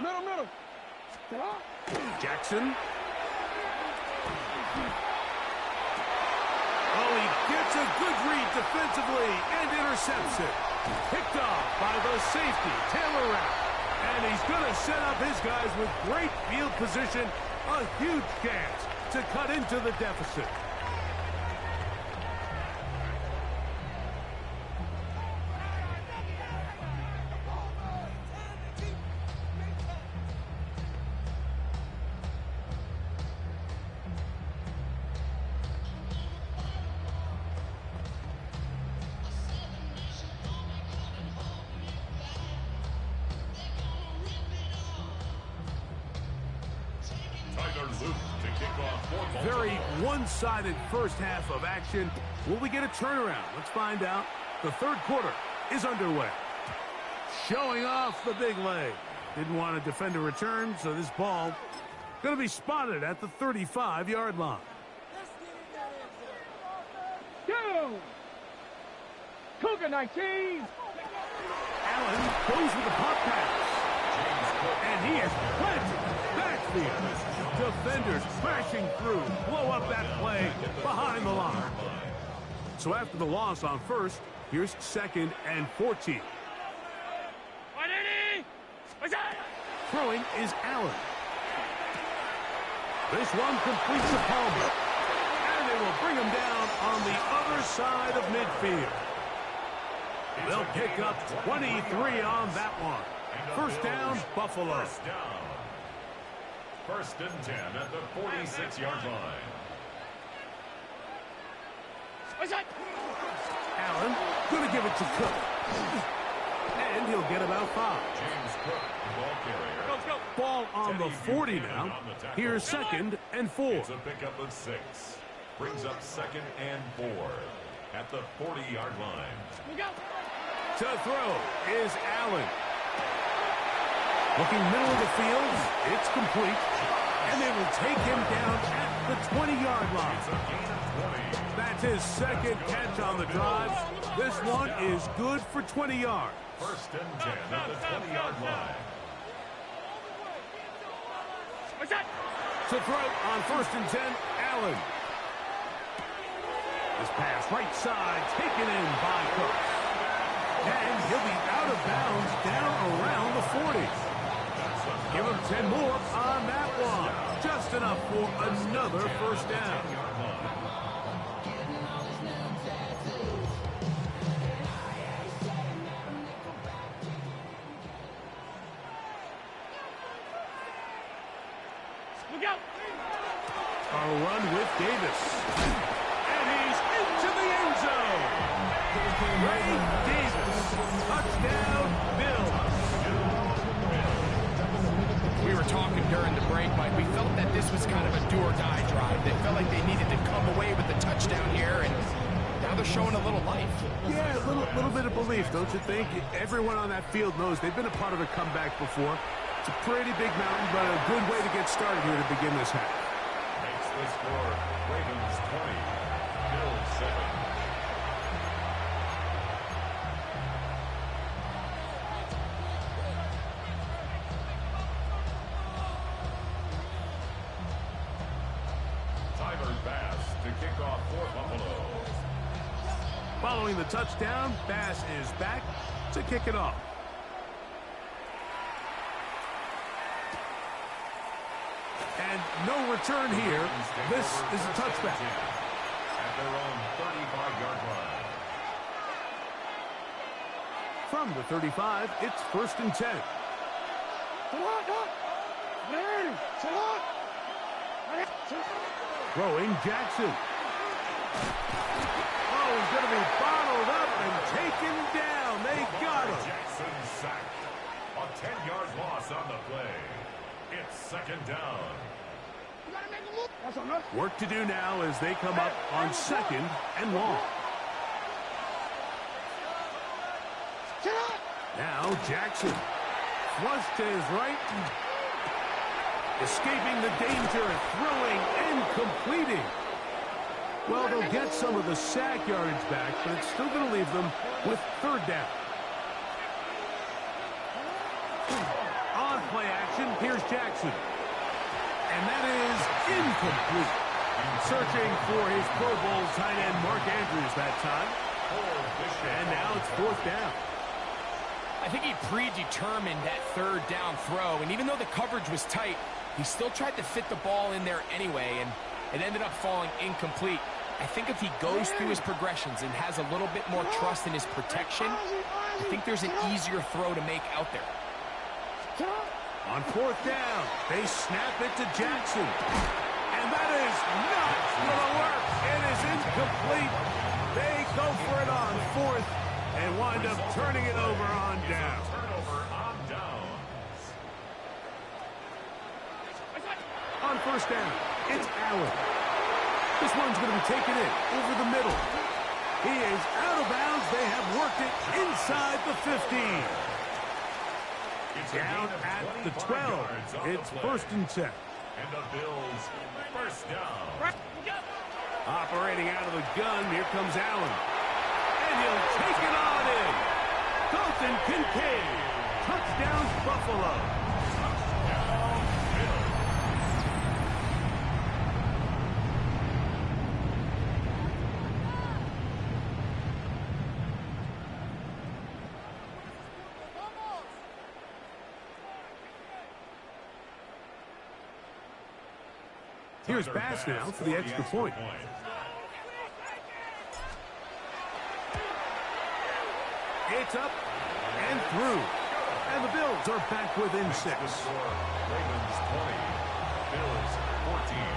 S3: Middle.
S7: Jackson. Oh, he gets a good read defensively and intercepts it. Picked off by the safety, Taylor Rapp. And he's going to set up his guys with great field position. A huge chance to cut into the deficit. Very one-sided first half of action. Will we get a turnaround? Let's find out. The third quarter is underway. Showing off the big leg. Didn't want to defend a return, so this ball going to be spotted at the 35-yard line.
S3: Go! Cougar 19.
S7: Allen goes with the pop pass. And he is planted. Backfield. Defenders crashing through. Blow up that play behind the line. So after the loss on first, here's second and 14. Throwing is Allen. This one completes the palmer. And they will bring him down on the other side of midfield. They'll pick up 23 on that one. First down, Buffalo.
S5: First and 10 at the 46-yard line.
S7: Allen going to give it to Cook. And he'll get about 5.
S5: James Cook, ball carrier.
S7: Ball on the 40 now. Here's second and 4.
S5: It's a pickup of 6. Brings up second and 4 at the 40-yard line.
S7: To throw is Allen. Looking middle of the field, it's complete. And they will take him down at the 20-yard line. That's his second catch on the drive. This one is good for 20 yards.
S5: First and 10 at the 20-yard line.
S7: To throw on first and 10, Allen. This pass right side taken in by Cook. And he'll be out of bounds down around the 40. Give him 10 more on that one. Just enough for another first down. A run with Davis. And he's into the end zone. Ray Davis. Touchdown, Bills.
S9: We were talking during the break, Mike. We felt that this was kind of a do-or-die drive. They felt like they needed to come away with the touchdown here, and now they're showing a little life.
S7: Yeah, a little bit of belief, don't you think? Everyone on that field knows they've been a part of a comeback before. It's a pretty big mountain, but a good way to get started here to begin this half.
S5: Makes the score Ravens 20, Bills 7.
S7: Following the touchdown, Bass is back to kick it off. And no return here. This is a touchback.
S5: At their own 35-yard line.
S7: From the 35, it's 1st and 10. Throwing Jackson. Oh, he's going to be bottled up and taken down. They got him.
S5: Jackson sacked. A 10-yard loss on the play. It's 2nd down.
S7: Work to do now as they come up on 2nd and long. Now Jackson. Flush to his right. Escaping the danger, throwing and completing. Well, they'll get some of the sack yardage back, but it's still going to leave them with 3rd down. On play action, here's Jackson. And that is incomplete. Searching for his Pro Bowl tight end Mark Andrews that time. And now it's 4th down.
S9: I think he predetermined that 3rd down throw, and even though the coverage was tight, he still tried to fit the ball in there anyway, and it ended up falling incomplete. I think if he goes through his progressions and has a little bit more trust in his protection, I think there's an easier throw to make out there.
S7: On 4th down, they snap it to Jackson. And that is not going to work. It is incomplete. They go for it on 4th and wind up turning it over on down.
S5: Turnover on downs.
S7: On 1st down, it's Allen. This one's going to be taken in over the middle. He is out of bounds. They have worked it inside the 15. Down at the 12. It's 1st and 10.
S5: And the Bills 1st down.
S7: Operating out of the gun, here comes Allen. And he'll take it on in. Dalton Kincaid. Touchdown, Buffalo.
S5: Touchdown, Bills.
S7: Here's Bass now for the extra point. It's up and through. And the Bills are back within 6.
S5: Ravens 20, Bills 14.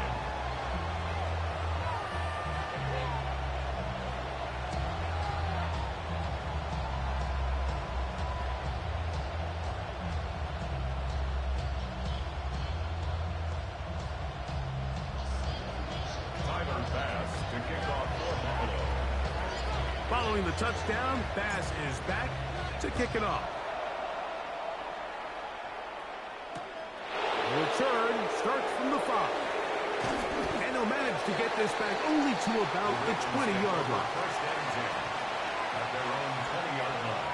S7: Following the touchdown, Bass is back to kick it off. The return starts from the 5. And he'll manage to get this back only to about the 20-yard line.
S5: First and 10 at their own 20-yard line.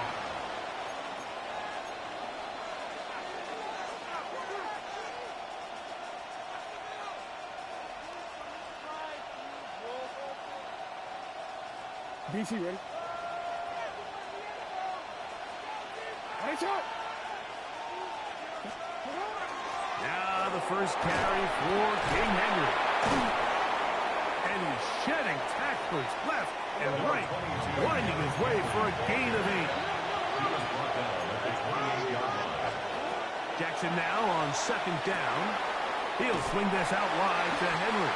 S3: BC ready? Nice shot.
S7: Now the first carry for King Henry. And he's shedding tacklers left and right, winding his way for a gain of 8.
S5: He was brought down at the 28-yard line.
S7: Jackson now on 2nd down. He'll swing this out wide to Henry.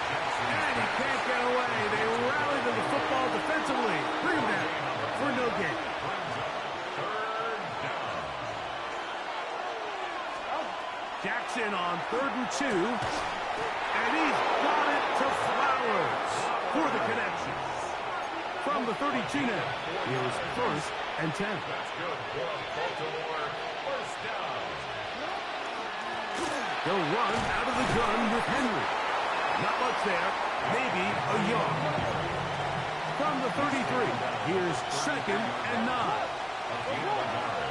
S7: And he can't get away. They rally to the football defensively. Bring him down for no gain. Jackson on 3rd and 2. And he's got it to Flowers for the connection. From the 32 now, here's first and 10.
S5: That's good for a Baltimore first down.
S7: They'll run out of the gun with Henry. Not much there, maybe a yard. From the 33, here's second and 9.
S5: A gain of a yard.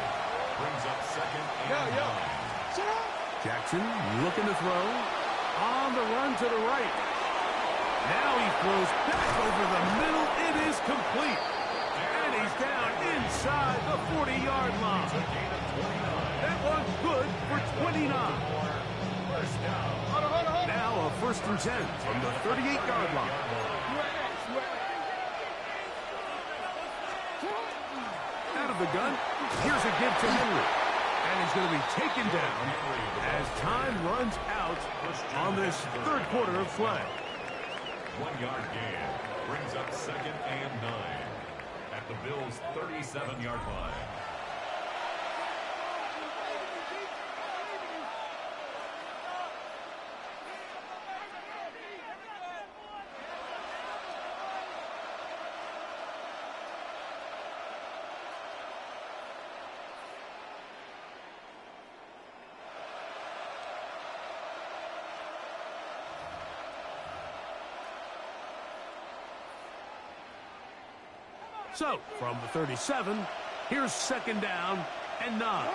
S5: Brings up second and 9.
S7: Jackson looking to throw. On the run to the right. Now he throws back over the middle. It is complete. And he's down inside the 40-yard line. That one's good for 29. Now a first and 10 from the 38-yard line. Out of the gun, here's a give to Henry. And he's going to be taken down as time runs out on this third quarter of play.
S5: 1 yard gain brings up second and 9 at the Bills' 37-yard line.
S7: So, from the 37, here's second down and 9.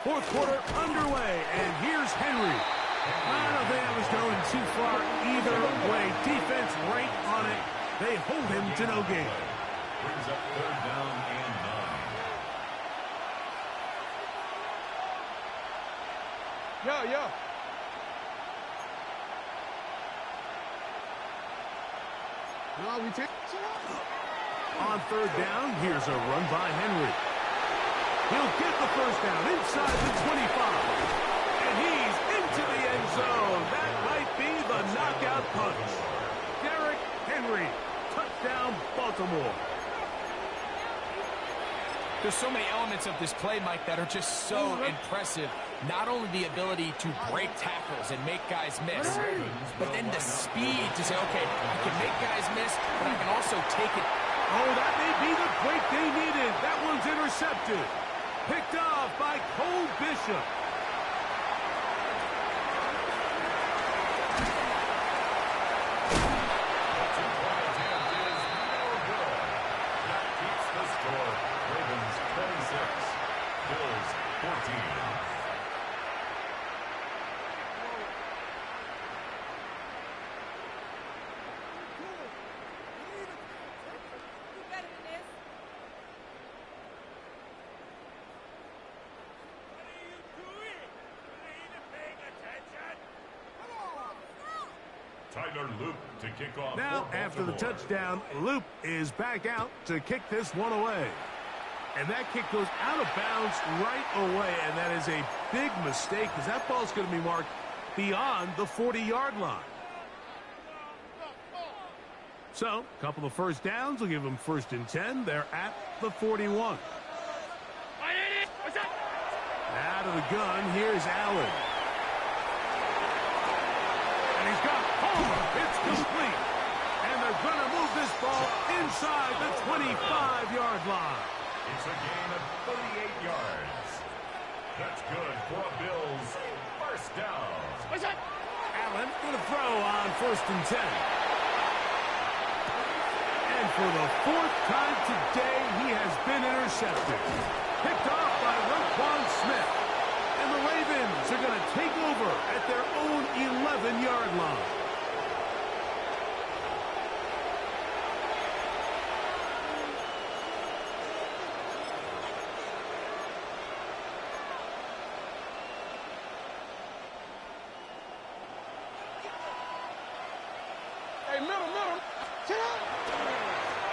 S7: Fourth quarter underway, and here's Henry. I don't think I was going too far either way. Defense right on it. They hold him to no gain.
S5: Brings up third down and 9.
S3: Yo. No, we take.
S7: On third down, here's a run by Henry. He'll get the first down inside the 25. And he's into the end zone. That might be the knockout punch. Derrick Henry, touchdown Baltimore.
S9: There's so many elements of this play, Mike, that are just so impressive. Not only the ability to break tackles and make guys miss, but then the speed to say, okay, I can make guys miss, but I can also take it.
S7: Oh, that may be the break they needed. That one's intercepted. Picked off by Cole Bishop.
S5: Loop to kick off.
S7: Now, after the touchdown, Loop is back out to kick this one away. And that kick goes out of bounds right away, and that is a big mistake because that ball's going to be marked beyond the 40-yard line. So, a couple of first downs will give them first and 10. They're at the 41. Out of the gun, here's Allen. And he's got Palmer. It's complete. And they're going to move this ball inside the 25-yard line.
S5: It's a gain of 38 yards. That's good for a Bills first down.
S7: Allen going to throw on first and 10. And for the fourth time today, he has been intercepted. Picked off by Roquan Smith. And the Ravens are going to take over at their own 11-yard line.
S3: Middle.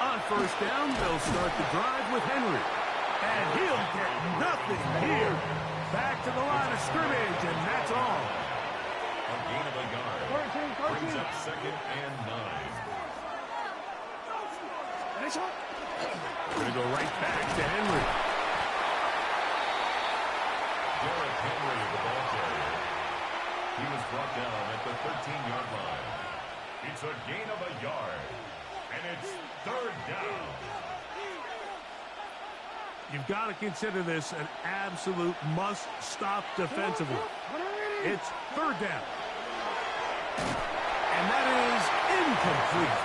S7: On first down, they'll start the drive with Henry. And he'll get nothing here. Back to the line of scrimmage, and that's all.
S5: A gain of a yard. Brings up second and 9.
S7: We're going to go right back to Henry.
S5: Derrick Henry, the ball carrier. He was brought down at the 13-yard line. It's a gain of a yard. And it's third down.
S7: You've got to consider this an absolute must-stop defensively. It's third down. And that is incomplete.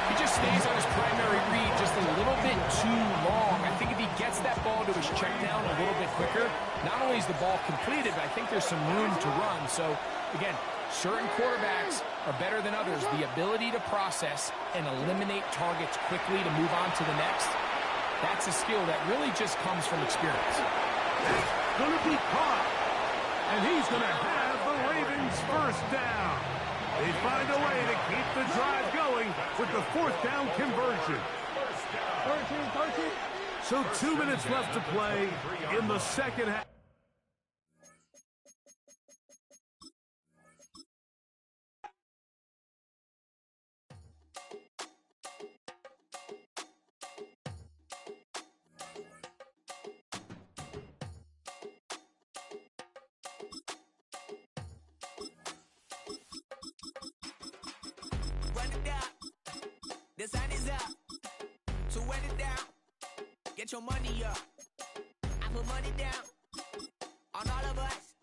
S9: He just stays on his primary read just a little bit too long. I think if he gets that ball to his check down a little bit quicker, not only is the ball completed, but I think there's some room to run. So, again, certain quarterbacks are better than others. The ability to process and eliminate targets quickly to move on to the next, that's a skill that really just comes from experience.
S7: That's going to be caught. And he's going to have the Ravens first down. They find a way to keep the drive going with the fourth down conversion.
S3: 13.
S7: So 2 minutes left to play in the second half.
S6: The sun is up, so wet it down, get your money up. I put money down on all of us,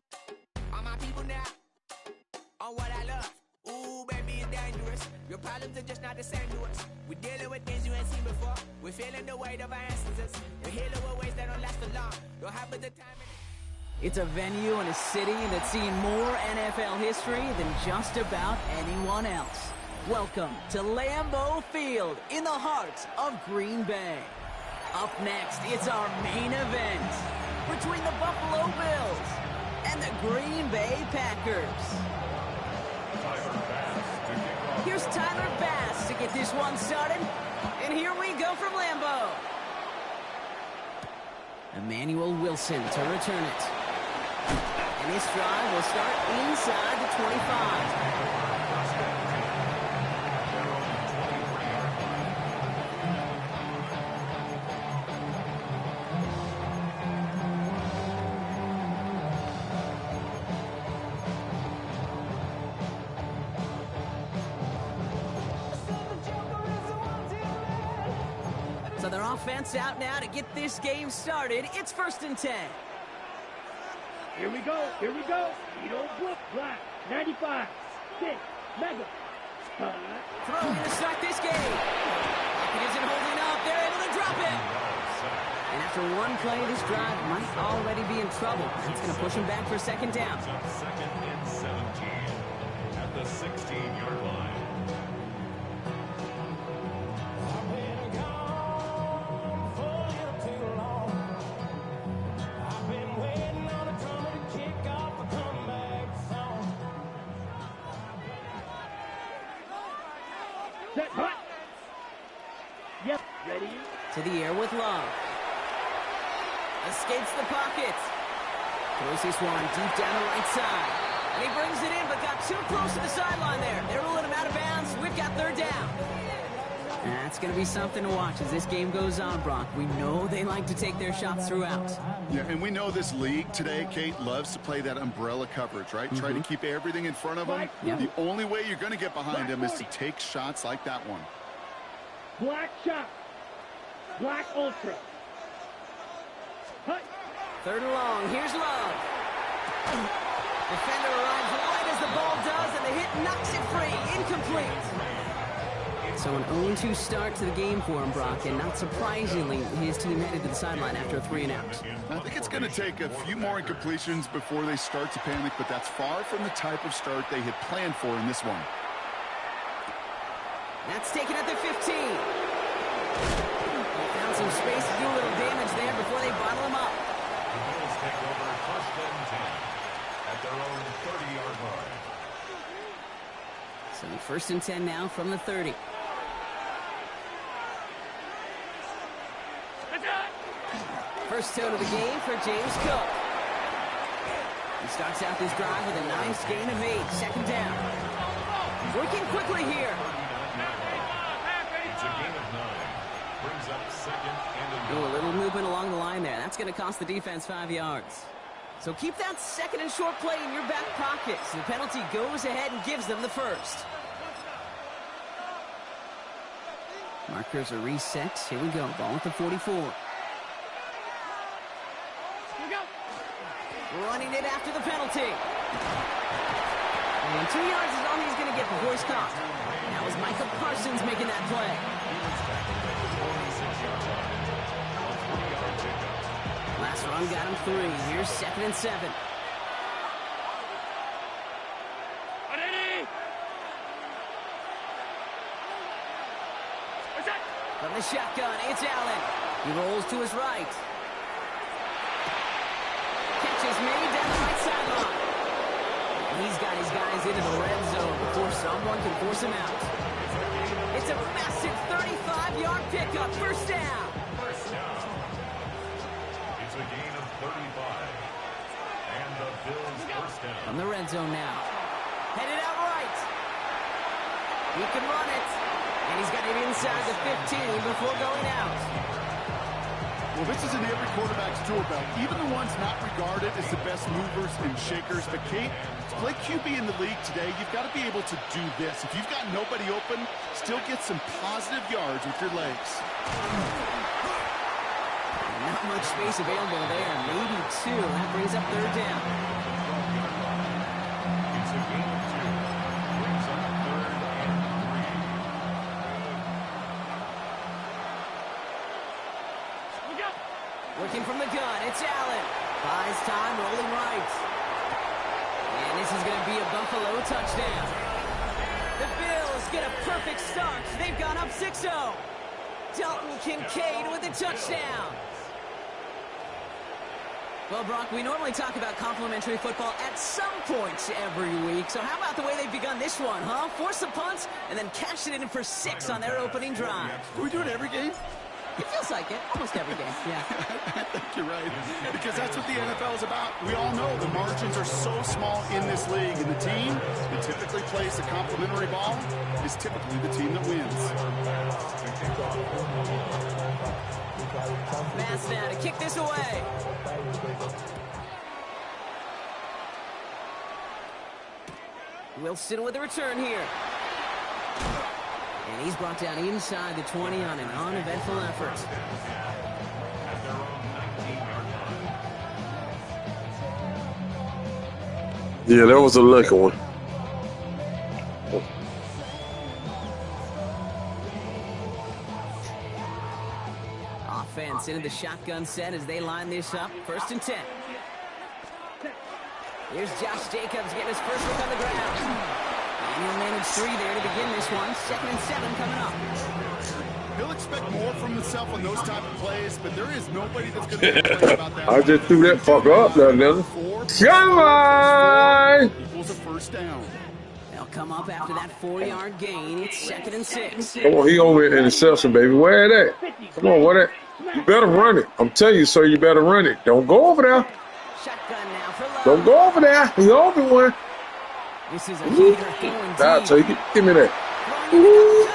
S6: on my people now, on what I love. Ooh, baby, it's dangerous. Your problems are just not the same to us. We're dealing with things you ain't seen before. We're feeling the weight of our ancestors. We're healing with ways that don't last so long. Don't have the time.
S2: It's a venue and a city that's seen more NFL history than just about anyone else. Welcome to Lambeau Field in the heart of Green Bay. Up next, it's our main event between the Buffalo Bills and the Green Bay Packers. Here's Tyler Bass to get this one started. And here we go from Lambeau. Emmanuel Wilson to return it. And this drive will start inside the 25. So their offense out now to get this game started. It's 1st and 10.
S10: Here we go. You don't look black. 95. 6. Mega.
S2: Throwing to start this game. It isn't holding up. They're able to drop it. And after one play, this drive might already be in trouble. It's going to push him back for 2nd down.
S5: 2nd and 17 at the 16-yard line.
S10: Yep, ready?
S2: To the air with Love. Escapes the pocket. Throws this one deep down the right side. And he brings it in, but got too close to the sideline there. They're ruling him out of bounds. We've got 3rd down. That's going to be something to watch as this game goes on, Brock. We know they like to take their shots throughout.
S4: Yeah, and we know this league today, Kate, loves to play that umbrella coverage, right? Try to keep everything in front of them.
S2: Yep.
S4: The only way you're going to get behind them is to take shots like that one.
S10: Black shot. Black ultra. Hut.
S2: 3rd and long. Here's Love. Defender arrives wide as the ball does, and the hit knocks it free. Incomplete. So an 0-2 start to the game for him, Brock, and not surprisingly, his team headed to the sideline after a 3-and-out.
S4: I think it's going to take a few more incompletions before they start to panic, but that's far from the type of start they had planned for in this one.
S2: That's taken at the 15. They found some space to do a little damage there before they bottle him up.
S5: The Bills take over 1st and 10 at their own 30-yard line.
S2: So 1st and 10 now from the 30. First tone of the game for James Cook. He starts out this drive with a nice gain of 8. 2nd down. Working quickly here.
S5: It's a gain of 9. Brings up 2nd and
S2: A little movement along the line there. That's going to cost the defense 5 yards. So keep that 2nd and short play in your back pocket. So the penalty goes ahead and gives them the first. Markers are reset. Here we go. Ball at the 44. Running it after the penalty. And 2 yards is all he's going to get before he's caught. That was Micah Parsons making that play. Last run got him 3. Here's 2nd and 7. From the shotgun, it's Allen. He rolls to his right. Catch is made down the right sideline. He's got his guys into the red zone before someone can force him out. It's a massive 35-yard pickup. First down.
S5: First down. It's a gain of 35. And the Bills first down.
S2: From the red zone now. Headed out right. He can run it. And he's got it inside the 15 before going out.
S4: Well, this is in every quarterback's tool belt, even the ones not regarded as the best movers and shakers. But, Kate, to play QB in the league today, you've got to be able to do this. If you've got nobody open, still get some positive yards with your legs.
S2: Not much space available there. Maybe 2. That brings up 3rd down.
S5: It's a gain of 2. Brings up 3rd and 3.
S2: Working from the gun, it's Allen. Buys time, rolling right. And this is going to be a Buffalo touchdown. The Bills get a perfect start. They've gone up 6-0. Dalton Kincaid with a touchdown. Well, Brock, we normally talk about complimentary football at some points every week. So how about the way they've begun this one, huh? Force the punts and then cash it in for 6 on their opening drive.
S4: Do we do it every game?
S2: It feels like it. Almost every game, yeah.
S4: I think you're right. Because that's what the NFL is about. We all know the margins are so small in this league. And the team that typically plays the complimentary ball is typically the team that wins.
S2: Pass now to kick this away. Wilson with a return here. And he's brought down inside the 20 on an uneventful effort.
S8: Yeah, that was a lucky one.
S2: Offense into the shotgun set as they line this up. 1st and 10. Here's Josh Jacobs getting his first look on the ground. And he'll manage 3 there to begin this one. 2nd and 7 coming up.
S4: He'll expect more from himself on those type of plays, but there is nobody that's going to complain about that.
S8: I just threw that fucker up there, Nelly. Come on!
S4: Equals a first down.
S2: They'll come up after that 4-yard gain. It's 2nd and 6.
S8: Come on, he over in interception, baby. Where that? Come on, where that? You better run it. I'm telling you, sir, you better run it. Don't go over there.
S2: Shotgun now for Love.
S8: Don't go over there. He open one.
S2: This is a heater.
S8: I'll take it. Give me that. Ooh,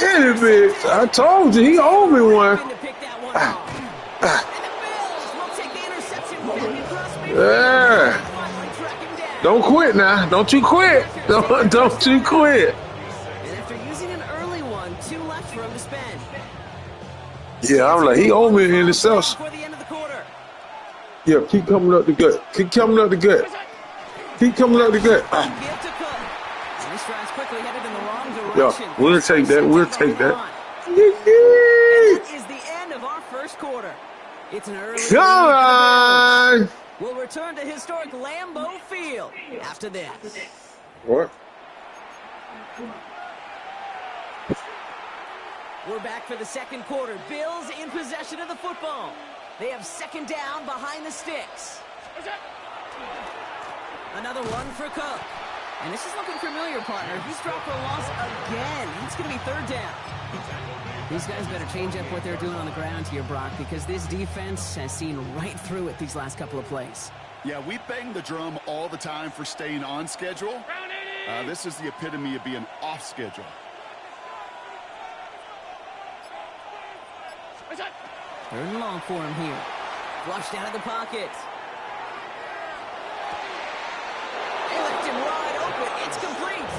S8: any bitch. I told you, he open one. Yeah. Don't quit now. Don't you quit. Don't you quit.
S2: And after using an early one, 2 left for him to spend.
S8: Yeah, I'm like, he owe me in himself.
S2: Before the end of the quarter.
S8: Yeah, keep coming up the gut. Keep coming up the gut. Keep coming up the gut.
S2: This drive's quickly headed in the wrong direction.
S8: Yeah, we'll take that. We'll take that.
S2: And that is the end of our first quarter. It's an early
S8: Come on.
S2: We'll return to historic Lambeau Field after this.
S8: What?
S2: We're back for the 2nd quarter. Bills in possession of the football. They have 2nd down behind the sticks. Another one for Cook. And this is looking familiar, partner. He's dropped for a loss again. It's going to be 3rd down. These guys better change up what they're doing on the ground here, Brock, because this defense has seen right through it these last couple of plays.
S4: Yeah, we bang the drum all the time for staying on schedule. This is the epitome of being off schedule.
S2: 3rd and long for him here. Flushed out of the pocket. They left him wide open. It's complete.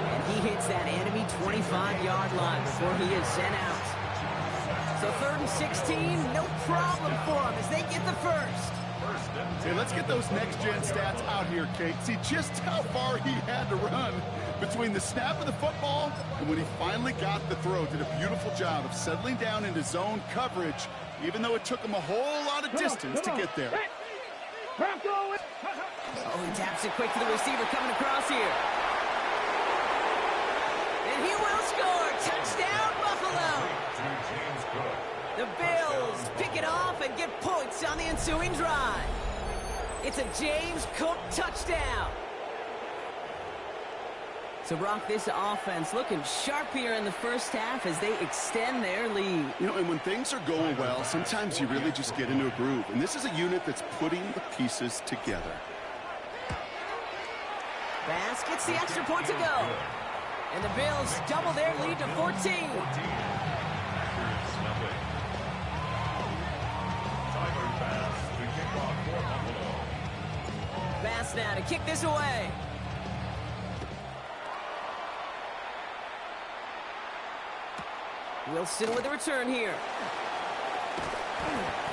S2: And he hits that enemy 25-yard line before he is sent out. So 3rd and 16, no problem for them as they get the first.
S4: Hey, let's get those next-gen stats out here, Kate. See just how far he had to run between the snap of the football and when he finally got the throw. Did a beautiful job of settling down into zone coverage, even though it took him a whole lot of distance to get there.
S2: Oh, he taps it quick to the receiver coming across here. And he will score. Touchdown, Buffalo. The Bills pick it off and get points on the ensuing drive. It's a James Cook touchdown. So, Brock, this offense looking sharp here in the first half as they extend their lead.
S4: You know, and when things are going well, sometimes you really just get into a groove. And this is a unit that's putting the pieces together.
S2: Bass gets the extra point to go. And the Bills double their lead to 14. Bass now to kick this away. Wilson with the return here.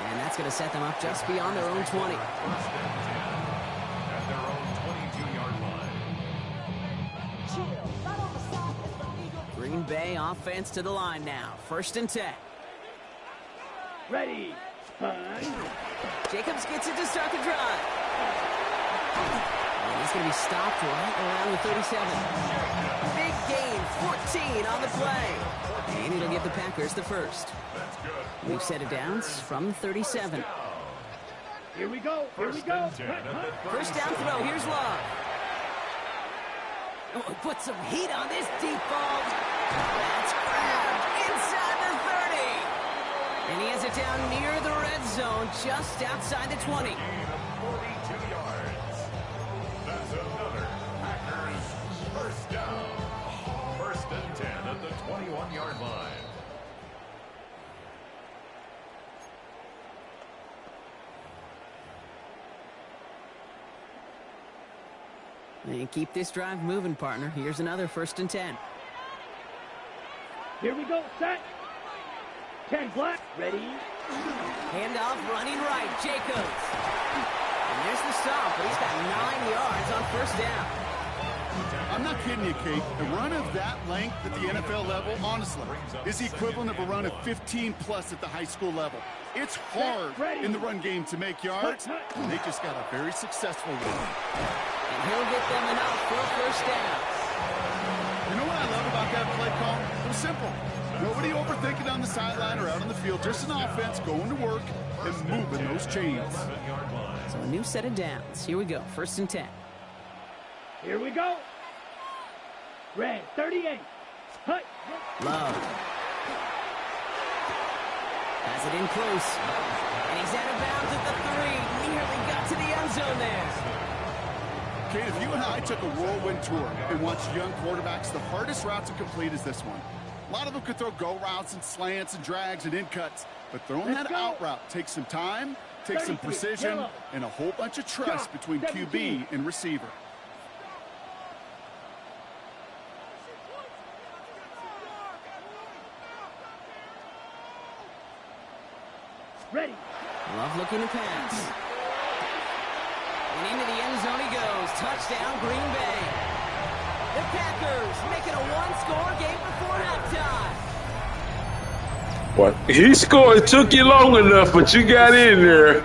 S2: And that's going to set them up just beyond their own 20.
S5: At their own 22-yard line.
S2: Green Bay offense to the line now. 1st and 10.
S10: Ready.
S2: Jacobs gets it to start the drive. And he's going to be stopped right around the 37. Big gain, 14 on the play. And it'll give the Packers the first. We've set it down from 37.
S10: Here we go. Here we go.
S2: First down throw. Here's Love. Oh, put some heat on this deep ball. That's grabbed inside the 30. And he has it down near the red zone, just outside the 20.
S5: 42 yards. That's another Packers first down. 1st and 10 at the 21-yard line.
S2: And keep this drive moving, partner. Here's another 1st and 10.
S10: Here we go. Set. 10 black. Ready.
S2: Handoff running right. Jacobs. And there's the stop, but he's got 9 yards on 1st down.
S4: I'm not kidding you, Kate. A run of that length at the NFL level, honestly, is the equivalent of a run of 15-plus at the high school level. It's hard in the run game to make yards, and they just got a very successful one.
S2: And he'll get them enough for a 1st down.
S4: You know what I love about that play call? It was simple. Nobody overthinking on the sideline or out on the field. Just an offense going to work and moving those chains.
S2: So a new set of downs. Here we go. 1st and 10.
S10: Here we go. Red 38. Hut.
S2: Love. Has it in close. And he's out of bounds at the 3. Nearly got to the end zone there.
S4: Kate, if you and I took a whirlwind tour and watched young quarterbacks, the hardest route to complete is this one. A lot of them could throw go routes and slants and drags and in cuts, but throwing that out route takes some time, takes some precision, and a whole bunch of trust between QB and receiver.
S10: Ready.
S2: Love looking to pass. And into the end zone he goes. Touchdown, Green Bay. The Packers making a one-score game before halftime.
S8: What? He scored. It took you long enough, but you got in there.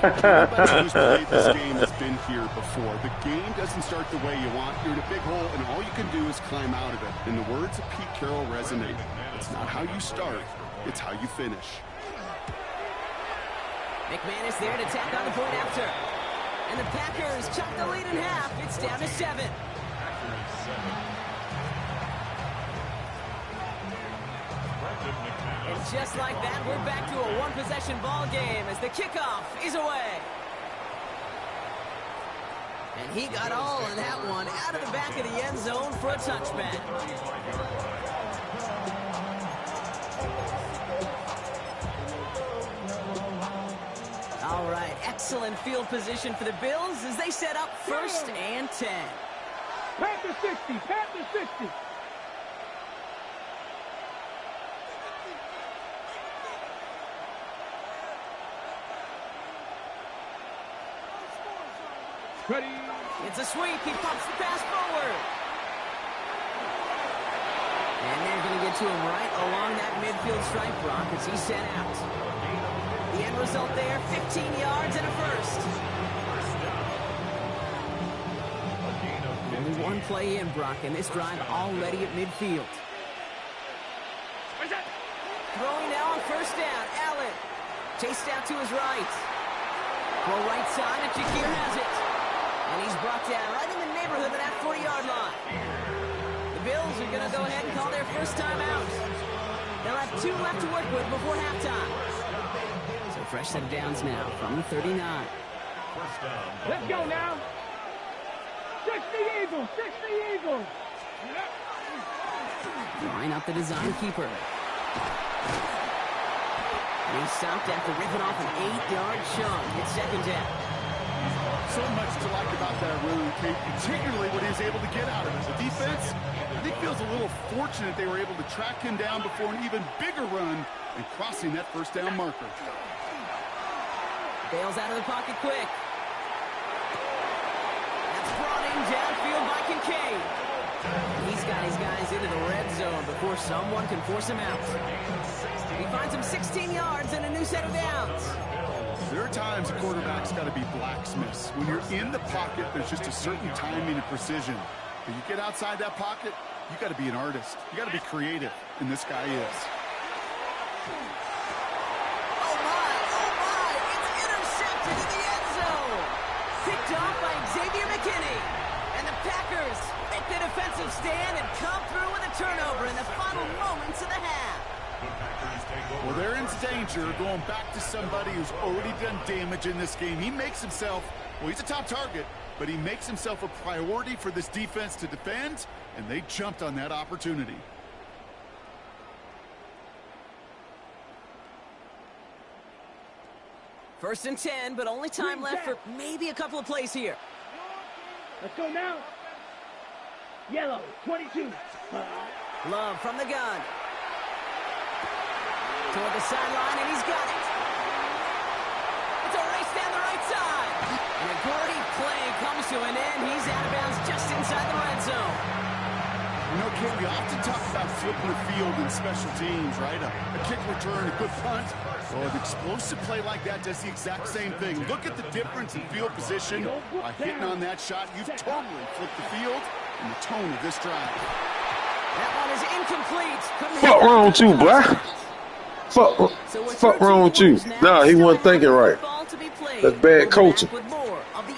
S4: Everybody who's played this game has been here before. The game doesn't start the way you want. You're in a big hole, and all you can do is climb out of it. And the words of Pete Carroll resonate. It's not how you start, it's how you finish.
S2: McManus there to tack on the point after. And the Packers chop the lead in half. It's down to 7. And just like that, we're back to a one-possession ball game as the kickoff is away. And he got all of that one out of the back of the end zone for a touchback. All right, excellent field position for the Bills as they set up 1st and 10.
S10: Panther 60. Panther 60. Ready.
S2: It's a sweep. He pumps the pass forward. And they're going to get to him right along that midfield stripe, Brock, as he's sent out. The end result there, 15 yards and a first. Only one play in, Brock, and this drive already at midfield. Throwing now on first down, Allen. Chased out to his right. Throw right side, and Shakir has it. And he's brought down right in the neighborhood of that 40-yard line. The Bills are going to go ahead and call their first time out. They'll have 2 left to work with before halftime. So fresh set of downs now from the 39.
S10: Let's go now. 60 Eagles. 60 Eagles.
S2: Line up the design keeper. And he's stopped after ripping off an 8-yard chunk. It's second down.
S4: So much to like about that run, Kate, particularly what he was able to get out of it. The defense, I think, feels a little fortunate they were able to track him down before an even bigger run and crossing that first down marker.
S2: Bails out of the pocket quick. That's brought in downfield by Kincaid. He's got his guys into the red zone before someone can force him out. He finds him 16 yards and a new set of downs.
S4: There are times a quarterback's got to be blacksmiths. When you're in the pocket, there's just a certain timing and precision. But you get outside that pocket, you got to be an artist. You got to be creative, and this guy is.
S2: Oh my, it's intercepted in the end zone. Picked off by Xavier McKinney. And the Packers make the defensive stand and come through with a turnover in the final moments of the half.
S4: Well, they're in danger going back to somebody who's already done damage in this game. He makes himself, well, he's a top target, but he makes himself a priority for this defense to defend, and they jumped on that opportunity.
S2: First and 10, but only time left for maybe a couple of plays here.
S10: Let's go now. Yellow, 22.
S2: Love from the gun. Toward the sideline, and he's got it. It's a race down the right side. And a Gordy play comes to an end. He's out of bounds just inside the red zone.
S4: You know, Kate, we often talk about flipping the field in special teams, right? A kick return, a good punt. Well, an explosive play like that does the exact same thing. Look at the difference in field position. By hitting on that shot, you've totally flipped the field and the tone of this drive.
S2: That one is incomplete.
S8: Fuck wrong with you, boy? Fuck wrong with you? Nah, he wasn't thinking right. That's bad coaching.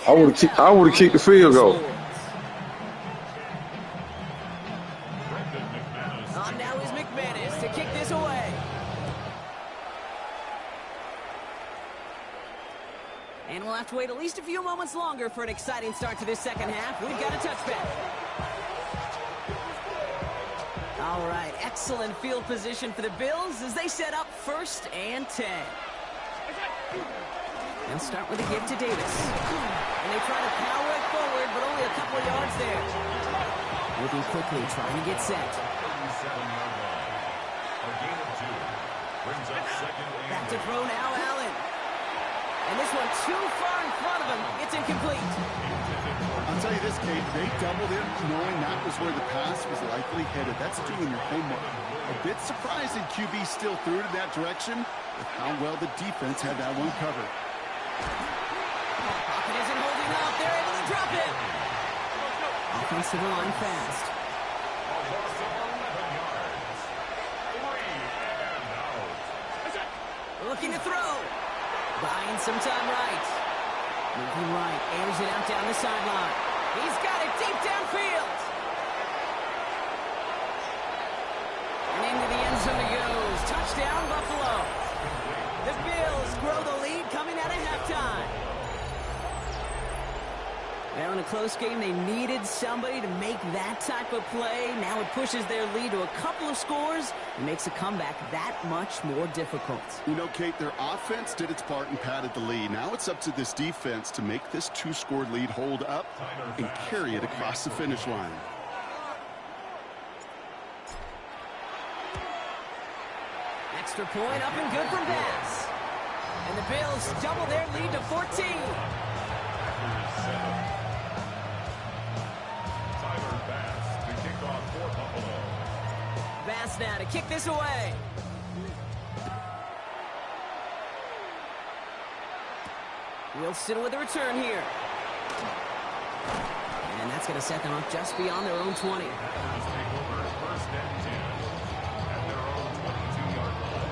S8: I would have kicked the field goal.
S2: Now is McManus to kick this away. And we'll have to wait at least a few moments longer for an exciting start to this second half. We've got a touchback. All right, excellent field position for the Bills as they set up first and 10. They'll start with a give to Davis. And they try to power it forward, but only a couple of yards there. Moving quickly, trying to get set. Back to throw now, Allen. And this one too far in front of him. It's incomplete.
S4: I'll tell you this, Kate, they doubled him knowing that was where the pass was likely headed. That's doing your homework. A bit surprising QB still threw it in that direction with how well the defense had that one covered.
S2: Pocket isn't holding up. They're able to drop it. Offensive line fast. Looking to throw. Buying some time right. Moving right. Airs it out down the sideline. He's got it deep downfield. And into the end zone it goes. Touchdown, Buffalo. The Bills grow the lead coming out of halftime. Well, in a close game, they needed somebody to make that type of play. Now it pushes their lead to a couple of scores and makes a comeback that much more difficult.
S4: You know, Kate, their offense did its part and padded the lead. Now it's up to this defense to make this 2-score lead hold up and carry it across the finish line.
S2: Extra point up and good from Bass. And the Bills double their lead to 14. Bass now to kick this away. Wilson with the return here. And that's going to set them up just beyond their own 20.
S5: First and 10 at their own 22-yard line.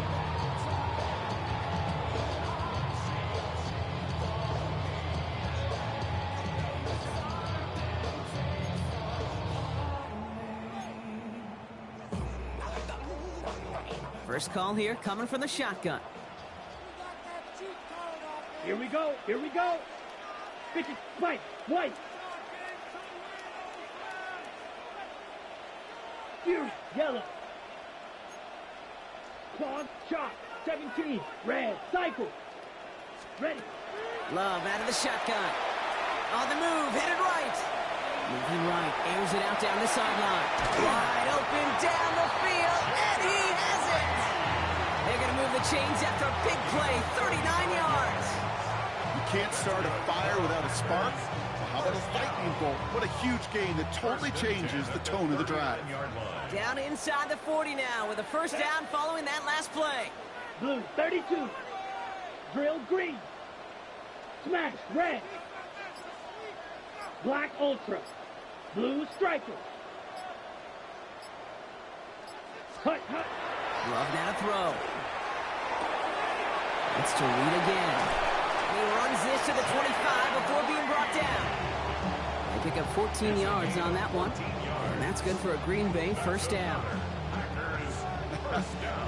S2: First call here coming from the shotgun.
S10: Here we go. Here we go. Pitch it. White. White. Fury. Yellow. Claw. Shot. 17. Red. Cycle. Ready.
S2: Love out of the shotgun. On the move. Headed right. Moving right. Airs it out down the sideline. Wide open down the field. And he has it. They're going to move the chains after a big play. 39 yards.
S4: You can't start a fire without a spark. Well, how about a lightning bolt? What a huge gain that totally changes the tone of the drive.
S2: Down inside the 40 now with a first down following that last play.
S10: Blue. 32. Drill. Green. Smash. Red. Black. Ultra. Blue. Striker. Hut. Hut.
S2: Love now to throw. It's to Reed again. He runs this to the 25 before being brought down. They pick up 14 yards on that one. And that's good for a Green Bay first down.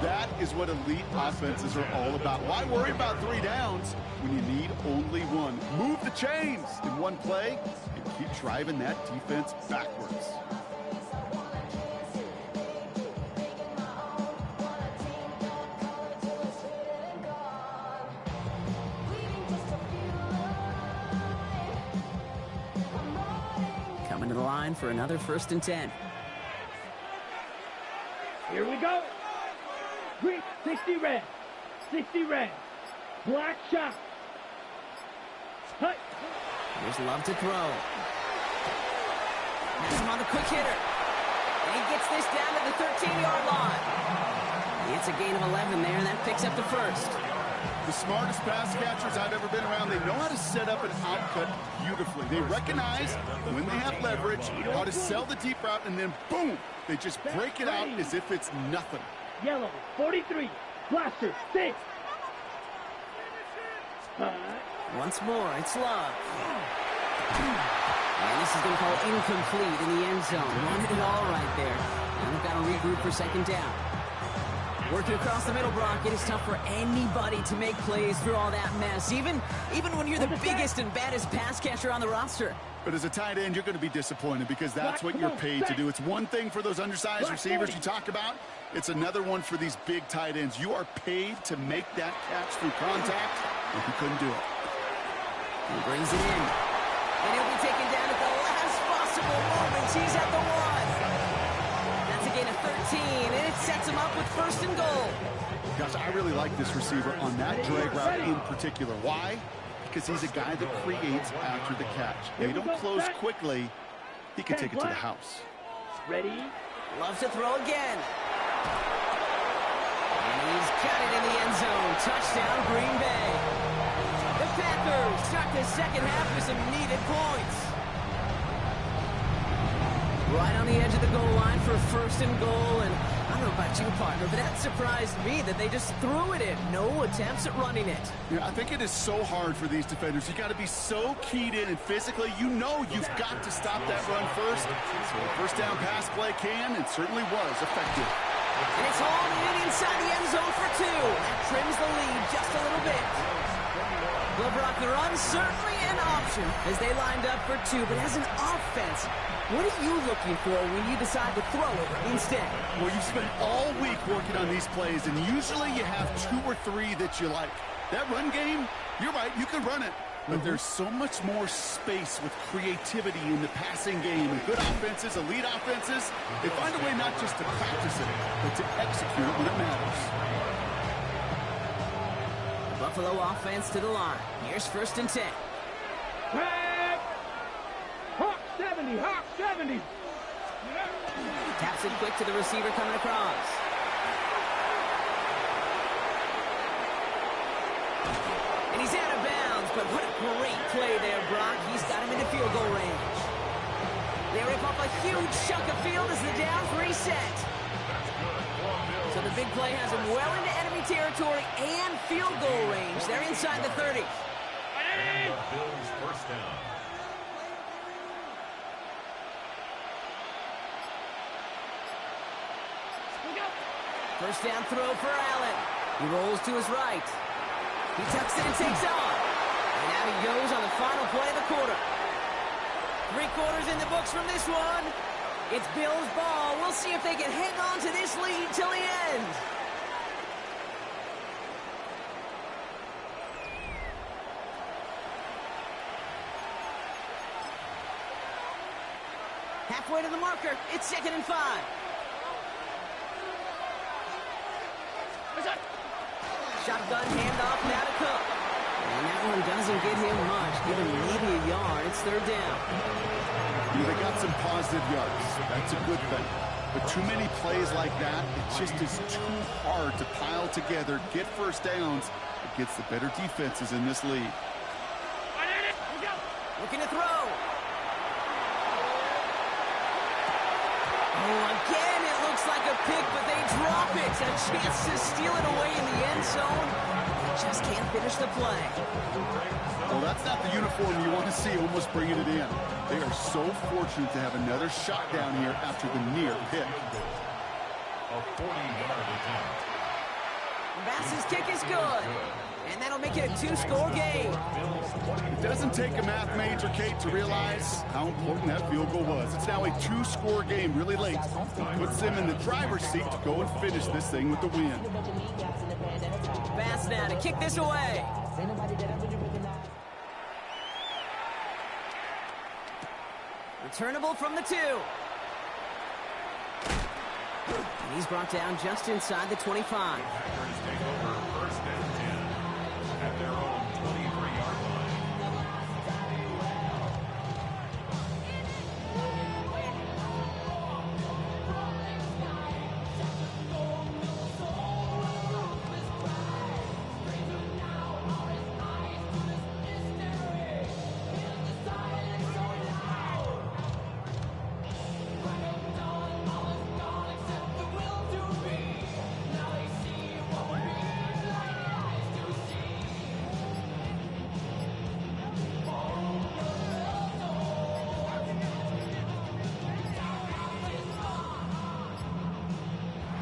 S4: That is what elite offenses are all about. Why worry about 3 downs when you need only one? Move the chains in one play and keep driving that defense backwards.
S2: Coming to the line for another first and 10.
S10: Here we go. Green. 60 red. 60 red. Black shot. Hut.
S2: Here's Love to throw. That's him on the quick hitter. And he gets this down to the 13-yard line. It's a gain of 11 there, and that picks up the first.
S4: The smartest pass catchers I've ever been around, they know how to set up an outcut beautifully. They recognize when they have leverage, how to sell the deep route, and then boom, they just break it out as if it's nothing.
S10: Yellow. 43. Blaster. 6.
S2: Once more, it's Love. And this is going to call incomplete in the end zone. Wanted it all right there. Now they've got to regroup for second down. Working across the middle, Brock, it is tough for anybody to make plays through all that mess, even when you're the biggest and baddest pass catcher on the roster.
S4: But as a tight end, you're going to be disappointed because that's what you're paid to do. It's one thing for those undersized receivers you talk about. It's another one for these big tight ends. You are paid to make that catch through contact, and he couldn't do it.
S2: He brings it in. And he'll be taken down at the last possible moment. He's at the 1. That's a gain of 13, and it sets him up with first and goal.
S4: Gosh, I really like this receiver on that drag route in particular. Why? Because he's a guy that creates after the catch. They don't close quickly. He can take it to the house.
S10: Ready?
S2: Loves to throw again. And he's got it in the end zone. Touchdown, Green Bay. The Packers start the second half with some needed points. Right on the edge of the goal line for first and goal. And I don't know about you, partner, but that surprised me that they just threw it in. No attempts at running it.
S4: Yeah, I think it is so hard for these defenders. You got to be so keyed in and physically, you know you've got to stop that run first. So a first down pass play can and certainly was effective.
S2: And it's hauled in inside the end zone for 2. That trims the lead just a little bit. Well, Brock, the run's certainly an option as they lined up for two, but as an offense, what are you looking for when you decide to throw it instead?
S4: Well, you've spent all week working on these plays, and usually you have 2 or 3 that you like. That run game, you're right, you can run it. But there's so much more space with creativity in the passing game. And good offenses, elite offenses, they find a way not just to practice it, but to execute it when it matters.
S2: Buffalo offense to the line. Here's 1st and 10.
S10: Hawk 70, Hawk 70.
S2: Taps it quick to the receiver coming across. And he's out of bounds, but what a great play there, Brock. He's got him into field goal range. They rip off a huge chunk of field as the downs reset. So the big play has him well into enemy territory and field goal range. They're inside the 30.
S5: And the Bills' first down.
S2: First down throw for Allen. He rolls to his right. He tucks it and takes off. And out he goes on the final play of the quarter. 3 quarters in the books from this one. It's Bills' ball. We'll see if they can hang on to this lead till the end. Halfway to the marker. It's 2nd and 5. Shotgun handoff now to Cook. And that one doesn't get him much. Give him maybe a yard. It's 3rd down.
S4: They got some positive yards. That's a good thing. But too many plays like that, it just is too hard to pile together, get first downs against the better defenses in this league.
S2: Looking to throw. Oh, again, it looks like a pick, but they drop it. A chance to steal it away in the end zone. They just can't finish the play.
S4: Well, that's not the uniform you want to see almost bringing it in. They are so fortunate to have another shot down here after the near pick.
S5: A 40-yard attempt.
S2: Bass's kick is good. And that'll make it a 2-score game.
S4: It doesn't take a math major, Kate, to realize how important that field goal was. It's now a 2-score game really late. It puts them in the driver's seat to go and finish this thing with the win.
S2: Bass now to kick this away. Returnable from the 2. And he's brought down just inside the 25.
S5: Packers take over 1st and 10 at their own 23-yard line.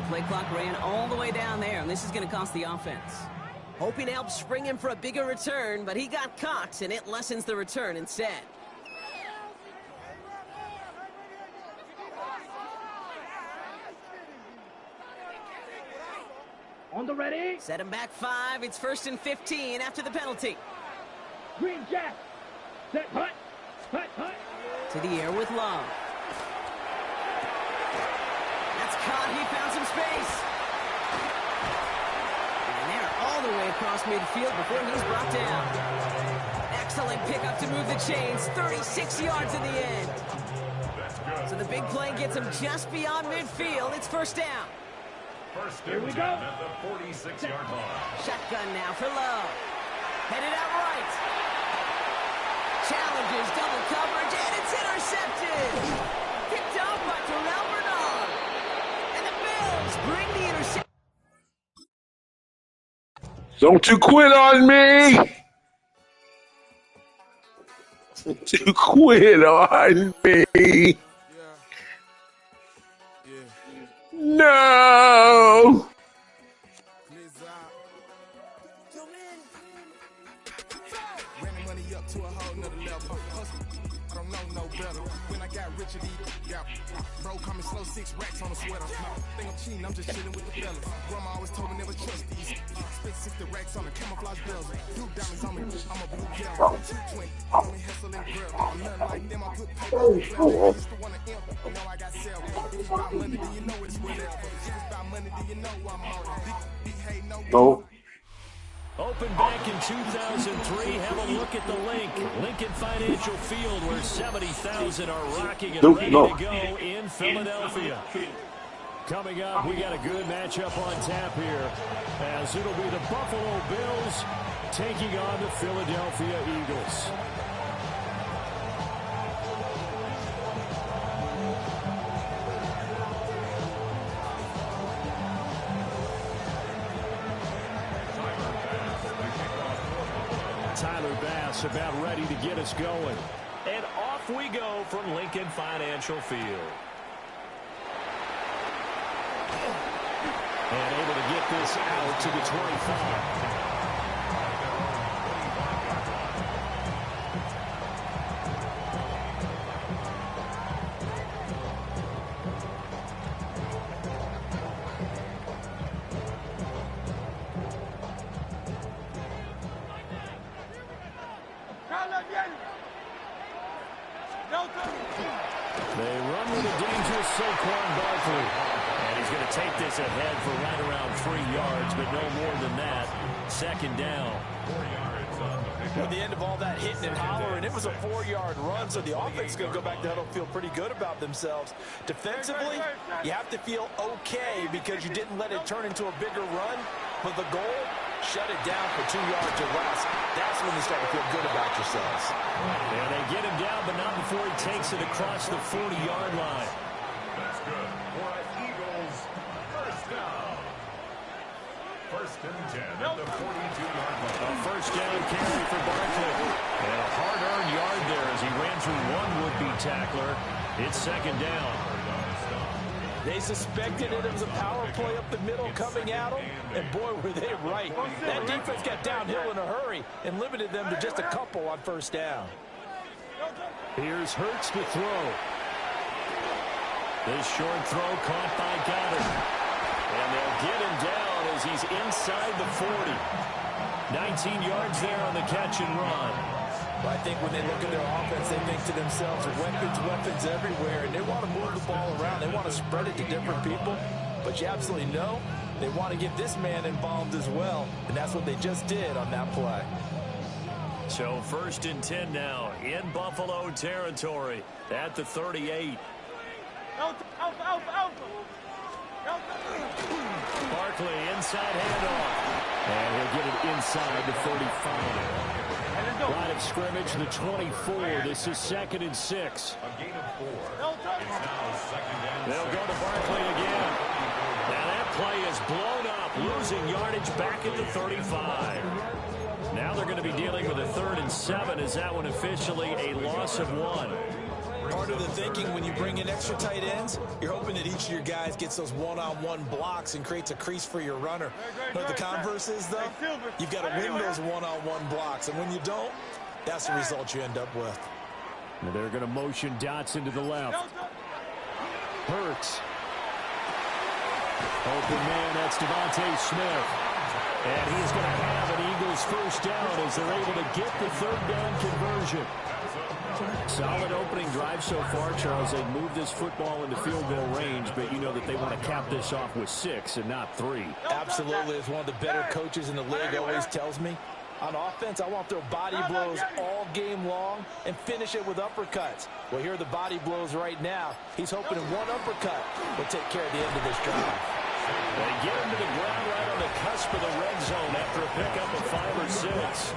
S2: Play clock ran all the way down there, and this is going to cost the offense. Hoping to help spring him for a bigger return, but he got caught, and it lessens the return instead.
S10: On the ready.
S2: Set him back 5. It's 1st and 15 after the penalty.
S10: Green Jack. Set, hut. Hut, hut.
S2: To the air with Love. That's caught. He found some space. And they're all the way across midfield before he's brought down. Excellent pickup to move the chains. 36 yards in the end. So the big play gets him just beyond midfield. It's 1st down.
S5: Here we go. At the 46-yard line.
S2: Shotgun now for Love. Headed out right. Challenges double coverage, and it's intercepted. Picked off by Terrell Bernard. And the Bills bring the interception.
S8: Don't you quit on me! Don't you quit on me! No!
S6: money up to a whole nother level. Hustle, I don't know no better. When I got rich, bro, call me slow, 6 racks on a sweater. Think I'm cheating, I'm just chilling with the fellas. Grandma always told me never trust these. Spent 60 racks on a camouflage bells. Blue diamonds on me, I'm a blue devil. 220, on me hustle and grill. I'm nothing like them, I put paper on the floor. I used to want to imp, now I got self. If it's about money, then you know it's whatever. If it's about money, then you know I'm on it. Big hey, no.
S11: Opened back in 2003. Have a look at the link. Lincoln Financial Field, where 70,000 are rocking and ready to go in Philadelphia. Coming up, we got a good matchup on tap here, as it'll be the Buffalo Bills taking on the Philadelphia Eagles. Tyler Bass about ready to get us going. And off we go from Lincoln Financial Field. And able to get this out to the 25. They run with a dangerous Saquon Barkley. And he's going to take this ahead for right around 3 yards, but no more than that. Second down.
S12: At the end of all that hitting and hollering, it was a 4-yard run, so the offense is going to go back there and feel pretty good about themselves. Defensively, you have to feel okay because you didn't let it turn into a bigger run, but the goal, shut it down for 2 yards or less. That's when you start to feel good about yourselves.
S11: Yeah, they get him down, but not before he takes it across the 40-yard line.
S5: That's good. For Eagles, first down. First and 10 at the 42-yard line.
S11: A first down carry for Barkley. And a hard-earned yard there as he ran through one would-be tackler. It's second down.
S12: They suspected it was a power play up the middle coming at them, and boy, were they right. That defense got downhill in a hurry and limited them to just a couple on first down.
S11: Here's Hurts to throw. This short throw caught by Goddard. And they'll get him down as he's inside the 40. 19 yards there on the catch and run.
S12: Well, I think when they look at their offense, they think to themselves, weapons everywhere, and they want to move the ball around. They want to spread it to different people. But you absolutely know they want to get this man involved as well, and that's what they just did on that play.
S11: So first and 10 now in Buffalo territory at the 38. Barkley inside handoff. And he'll get it inside the 35. Line of scrimmage, the 24. This is 2nd and 6.
S5: A gain of 4. It's now second down.
S11: They'll go to Barkley again. Now that play is blown up, losing yardage back at the 35. Now they're going to be dealing with a 3rd and 7. Is that one officially a loss of 1?
S12: Part of the thinking when you bring in extra tight ends, you're hoping that each of your guys gets those one-on-one blocks and creates a crease for your runner. But the converse is, though, you've got to win those one-on-one blocks. And when you don't, that's the result you end up with.
S11: And they're going to motion Dotson to the left. Hurts. Open man, that's Devontae Smith. And he's going to have an Eagles first down as they're able to get the 3rd down conversion. Solid opening drive so far, Charles. They've moved this football into field goal range, but you know that they want to cap this off with 6 and not 3.
S12: Absolutely. As one of the better coaches in the league always tells me, on offense, I want to throw body blows all game long and finish it with uppercuts. Well, here are the body blows right now. He's hoping one uppercut will take care of the end of this drive.
S11: They get him to the ground right on the cusp of the red zone after a pickup of 5 or 6.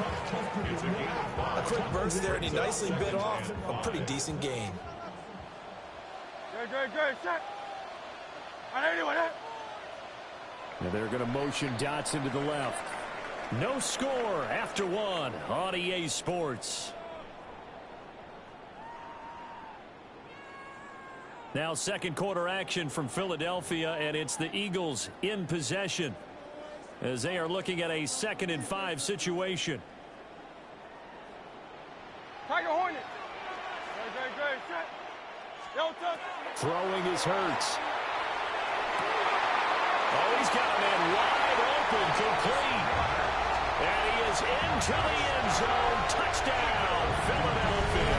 S12: A quick burst there, and he nicely bit off a pretty decent gain.
S11: And they're going to motion Dotson to the left. No score after 1 on EA Sports. Now second quarter action from Philadelphia, and it's the Eagles in possession as they are looking at a 2nd and 5 situation.
S3: Tiger Hornet. Great.
S11: Throwing is Hurts. Oh, he's got a man wide open, complete. And he is into the end zone. Touchdown, Philadelphia.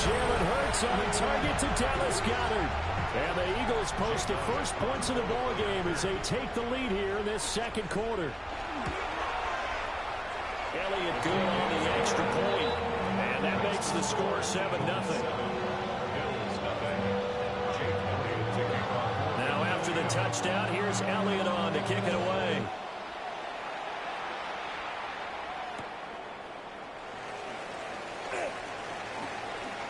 S11: Jalen Hurts on target to Dallas Goedert. And the Eagles post the first points of the ball game as they take the lead here in this second quarter. Elliott good on the extra point. And that makes the score 7-0. Now after the touchdown, here's Elliott on to kick it away.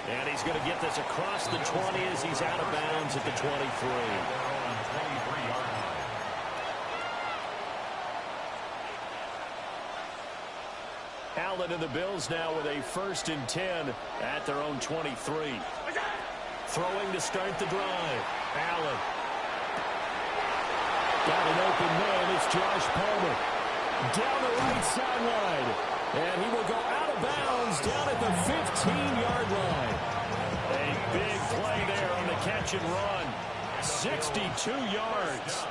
S11: And he's going to get this across the 20 as he's out of bounds at the 23. Allen and the Bills now with a 1st and 10 at their own 23. Throwing to start the drive. Allen. Got an open man. It's Josh Palmer. Down the right sideline. And he will go out of bounds down at the 15-yard line. A big play there on the catch and run. 62 yards.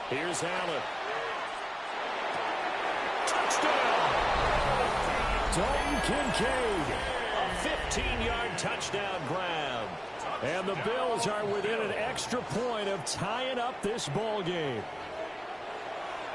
S11: Here's Allen. Touchdown! Dalton Kincaid. A 15-yard touchdown grab. And the Bills are within an extra point of tying up this ball game.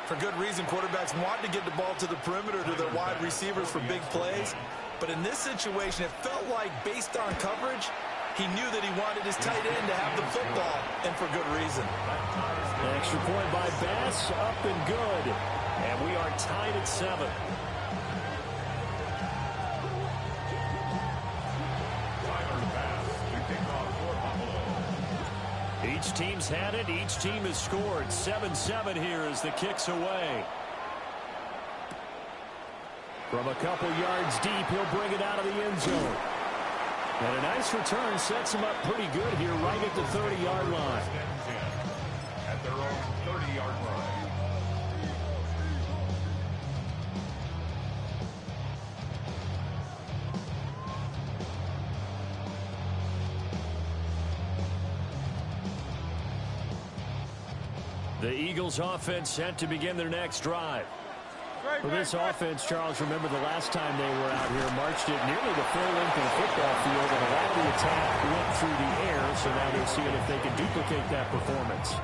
S12: For good reason, quarterbacks want to get the ball to the perimeter to their wide receivers for big plays. But in this situation, it felt like based on coverage, he knew that he wanted his tight end to have the football, and for good reason.
S11: An extra point by Bass, up and good. And we are tied at 7. Each team's had it. Each team has scored. 7-7 here as the kick's away. From a couple yards deep, he'll bring it out of the end zone. And a nice return sets him up pretty good here right at the 30-yard line.
S5: At their own 30-yard line.
S11: The Eagles offense set to begin their next drive. For this offense, Charles, remember the last time they were out here, marched it nearly the full length of the football field, and a lot of the attack went through the air, so now they're seeing if they can duplicate that performance.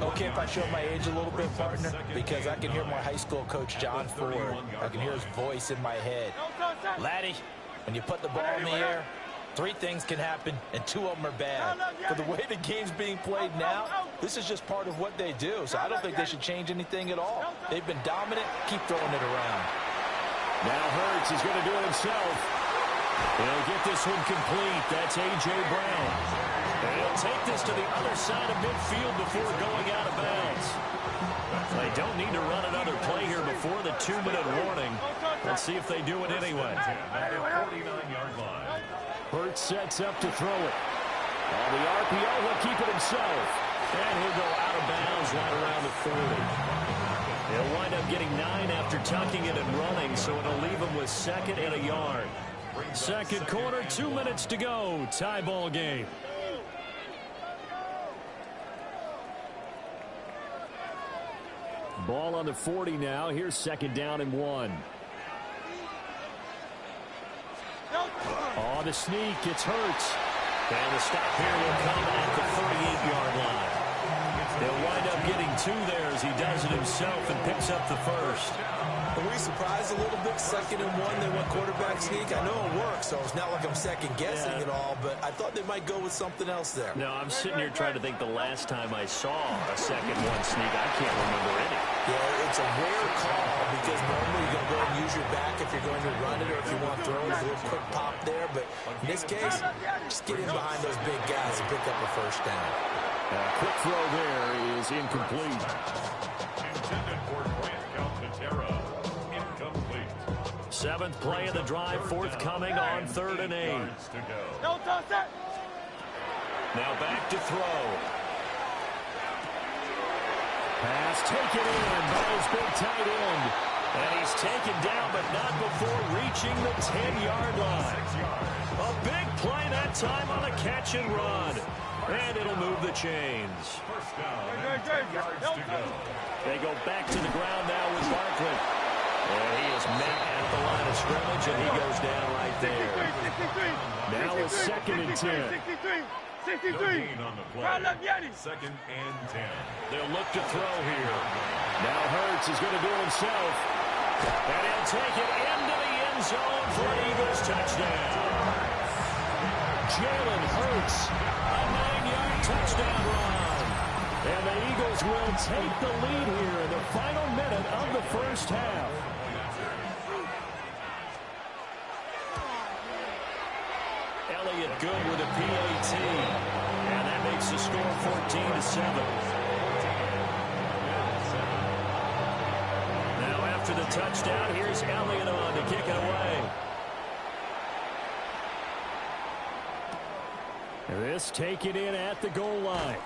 S12: Okay, if I show my age a little bit, partner, because I can hear my high school coach, John Ford. I can hear his voice in my head. Laddie, when you put the ball in the air, 3 things can happen, and 2 of them are bad. For the way the game's being played now, this is just part of what they do, so I don't think they should change anything at all. They've been dominant. Keep throwing it around.
S11: Now Hurts is going to do it himself. He'll get this one complete. That's A.J. Brown. And he'll take this to the other side of midfield before going out of bounds. They don't need to run another play here before the 2-minute warning. Let's see if they do it anyway.
S5: 49-yard line.
S11: Hurts sets up to throw it. On the RPO, he'll keep it himself. And he'll go out of bounds right around the 40. He'll wind up getting 9 after tucking it and running, so it'll leave him with 2nd and a yard. Second quarter, 2 minutes to go. Tie ball game. Ball on the 40 now. Here's 2nd down and 1. On the sneak, it's Hurts. And the stop here will come at the 38-yard line. They'll wind up getting 2 there as he does it himself and picks up the first.
S12: Are we surprised a little bit? 2nd and 1, they went quarterback sneak. I know it works, so it's not like I'm second-guessing it all, but I thought they might go with something else there.
S11: No, I'm sitting here trying to think the last time I saw a 2nd 1 sneak. I can't remember any.
S12: Yeah, it's a rare call because normally you're going to go and use your back if you're going to run it or if you want to throw it, a little quick pop there. But in this case, just get in behind those big guys and pick up a first down.
S11: Quick throw there is incomplete.
S5: Intended for Grant Calcaterra. Incomplete.
S11: 7th play of the drive, forthcoming on 3rd and 8.
S3: Don't touch that.
S11: Now back to throw. Pass taken in by his big tight end. And he's taken down, but not before reaching the 10-yard line. A big play that time on a catch and run. And it'll move the chains. They go back to the ground now with Barkley. And he is met at the line of scrimmage, and he goes down right there. Now a 2nd and 10.
S3: 63.
S5: Second and 10.
S11: They'll look to throw here. Now Hurts is going to do himself. And he'll take it into the end zone for an Eagles touchdown. Jalen Hurts, a 9-yard touchdown run. And the Eagles will take the lead here in the final minute of the first half. Elliott good with a PAT. And that makes the score 14-7. Now after the touchdown, here's Elliott on to kick it away. This taken in at the goal line.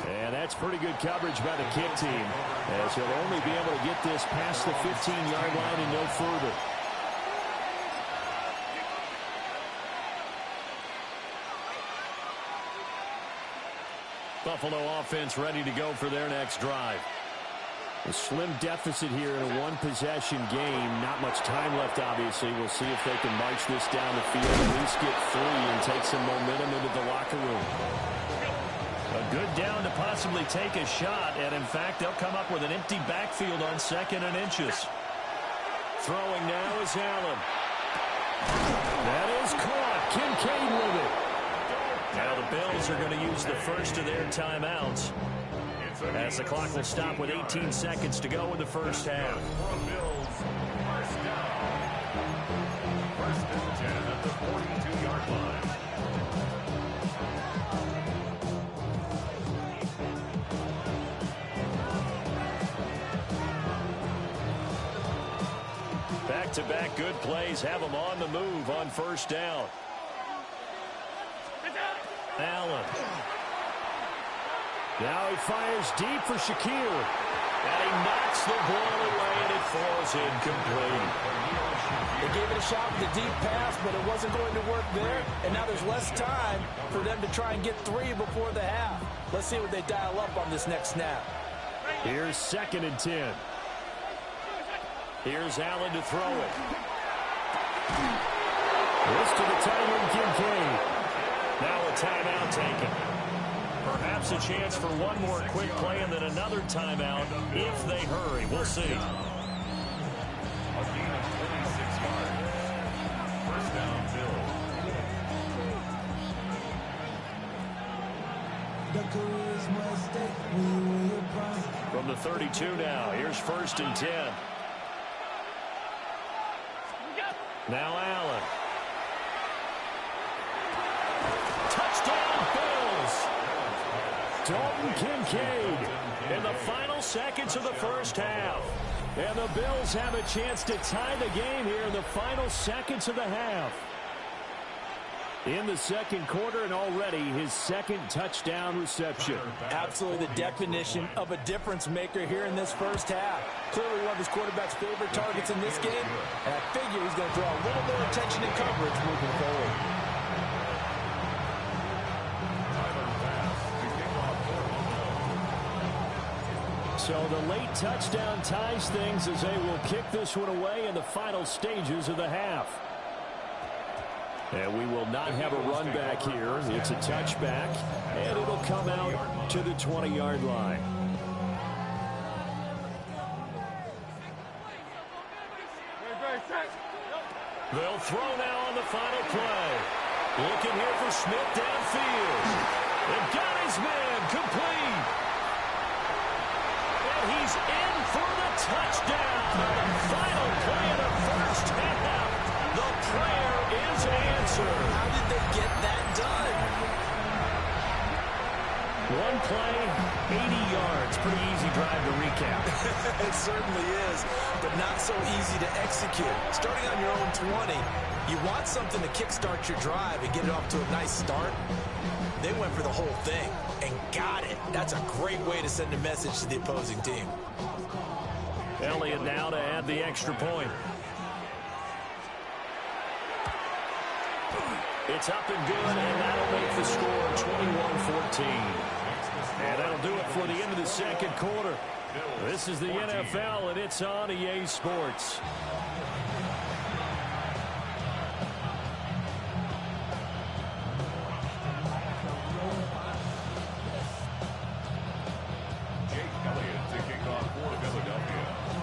S11: And that's pretty good coverage by the kick team, as he'll only be able to get this past the 15-yard line and no further. Buffalo offense ready to go for their next drive. A slim deficit here in a one-possession game. Not much time left, obviously. We'll see if they can march this down the field, at least get 3 and take some momentum into the locker room. A good down to possibly take a shot, and in fact, they'll come up with an empty backfield on 2nd and inches. Throwing now is Allen. That is caught. Kincaid with it. Now the Bills are going to use the first of their timeouts, as the clock will stop with 18 seconds to go in the first half.
S5: First and 10 at the 42-yard line.
S11: Back-to-back good plays have them on the move on first down. Allen. Now he fires deep for Shakir. And he knocks the ball away, and it falls incomplete.
S12: They gave it a shot with a deep pass, but it wasn't going to work there. And now there's less time for them to try and get 3 before the half. Let's see what they dial up on this next snap.
S11: Here's 2nd and 10. Here's Allen to throw it. This to the tight end, Kincaid. Now a timeout taken. Perhaps a chance for one more quick play and then another timeout if they hurry. We'll see.
S5: A gain of 26 yards. First down, Bills.
S11: From the 32 now, here's 1st and 10. Now Allen. Touchdown, Bills! Dalton Kincaid in the final seconds of the first half. And the Bills have a chance to tie the game here in the final seconds of the half. In the second quarter, and already his 2nd touchdown reception.
S12: Absolutely the definition of a difference maker here in this first half. Clearly one of his quarterback's favorite targets in this game, and I figure he's going to draw a little more attention and coverage moving forward.
S11: So the late touchdown ties things as they will kick this one away in the final stages of the half. And we will not have a run back here. It's a touchback, and it'll come out to the 20-yard line. They'll throw now on the final play. Looking here for Smith downfield. They've got his man complete. And he's in for the touchdown. The final play of the first half. The prayer is answered.
S12: How did they get that done?
S11: One play, 80 yards. Pretty easy drive to recap.
S12: It certainly is, but not so easy to execute. Starting on your own 20, you want something to kickstart your drive and get it off to a nice start. They went for the whole thing and got it. That's a great way to send a message to the opposing team.
S11: Elliott now to add the extra point. It's up and good, and that'll make the score 21-14. And that'll do it for the end of the second quarter. This is the NFL, and it's on EA Sports.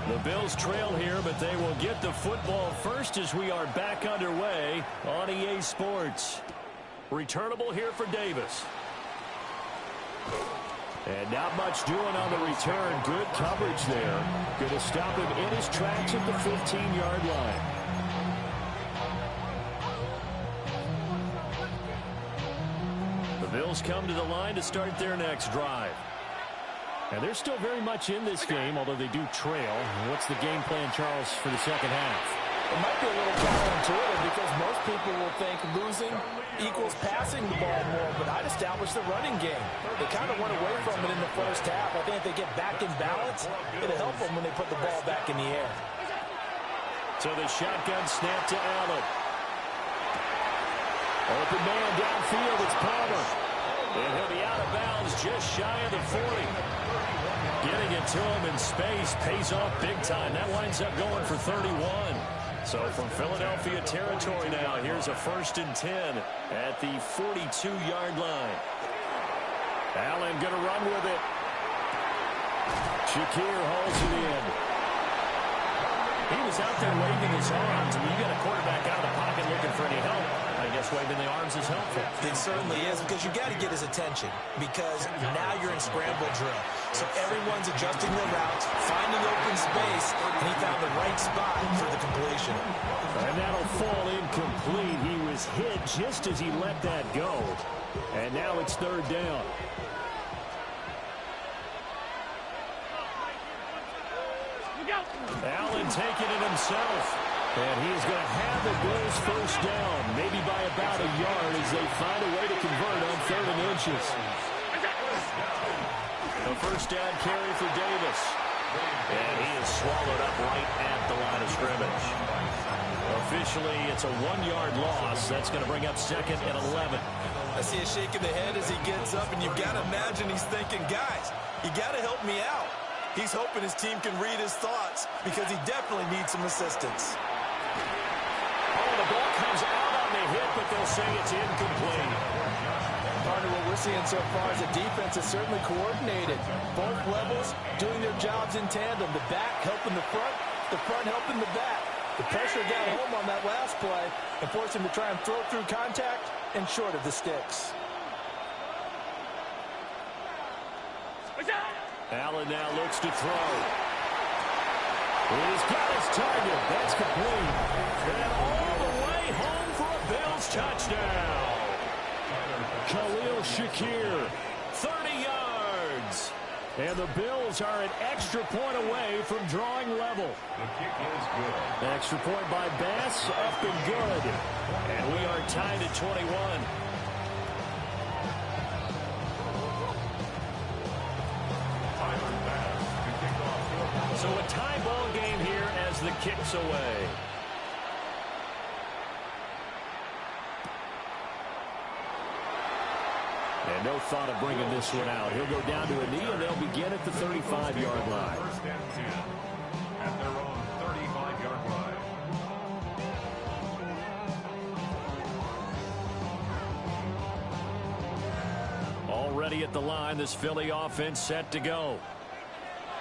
S11: The Bills trail here, but they will get the football first as we are back underway on EA Sports. Returnable here for Davis. And not much doing on the return. Good coverage there. Going to stop him in his tracks at the 15-yard line. The Bills come to the line to start their next drive. And they're still very much in this game, although they do trail. What's the game plan, Charles, for the second half?
S12: It might be a little counterintuitive because most people will think losing equals passing the ball more, but I'd establish the running game. They kind of went away from it in the first half. I think if they get back in balance, it'll help them when they put the ball back in the air.
S11: So the shotgun snap to Allen. Open man downfield, it's Palmer. And he'll be out of bounds just shy of the 40. Getting it to him in space pays off big time. That winds up going for 31. So from Philadelphia territory now, here's a 1st and 10 at the 42-yard line. Allen going to run with it. Shakir hauls it in. He was out there waving his arms, and when you got a quarterback out of the pocket looking for any help, I guess waving the arms is helpful.
S12: It certainly is, because you got to get his attention, because now you're in scramble drill. So everyone's adjusting their routes, finding open space, and he found the right spot for the completion.
S11: And that'll fall incomplete. He was hit just as he let that go. And now it's 3rd down. Allen taking it himself. And he's going to have the Bills 1st down, maybe by about a yard as they find a way to convert on 3rd and inches. The 1st down carry for Davis. And he is swallowed up right at the line of scrimmage. Officially, it's a 1-yard loss. That's going to bring up 2nd and 11.
S12: I see a shake of the head as he gets up, and you've got to imagine he's thinking, guys, you got to help me out. He's hoping his team can read his thoughts because he definitely needs some assistance.
S11: Oh, the ball comes out on the hit, but they'll say it's incomplete.
S12: Partner, what we're seeing so far is the defense is certainly coordinated. Both levels doing their jobs in tandem. The back helping the front helping the back. The pressure got home on that last play and forced him to try and throw through contact and short of the sticks.
S11: Allen now looks to throw. He's got his target. That's complete. And all the way home for a Bills touchdown. Khalil Shakir, 30 yards. And the Bills are an extra point away from drawing level.
S5: The kick is good.
S11: Extra point by Bass, up and good. And we are tied at 21. So a tie ball game here as the kick's away. And no thought of bringing this one out. He'll go down to a knee, and they'll begin at the 35-yard line.
S5: 1st and 10 at their own 35-yard line.
S11: Already at the line, this Philly offense set to go.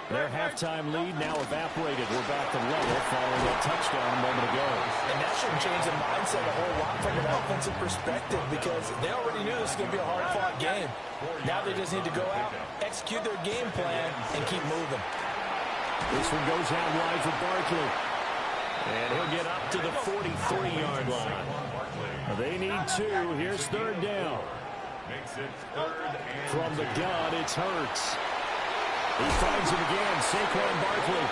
S11: Their halftime lead now evaporated. We're back to level following that touchdown a moment ago.
S12: And that should change the mindset a whole lot from an offensive perspective because they already knew this was going to be a hard-fought game. Now they just need to go out, execute their game plan, and keep moving.
S11: This one goes out wide for Barkley. And he'll get up to the 43-yard line. They need 2. Here's 3rd down.
S5: Makes it 3rd and
S11: From the gun, it's Hurts. He finds it again, Saquon Barkley.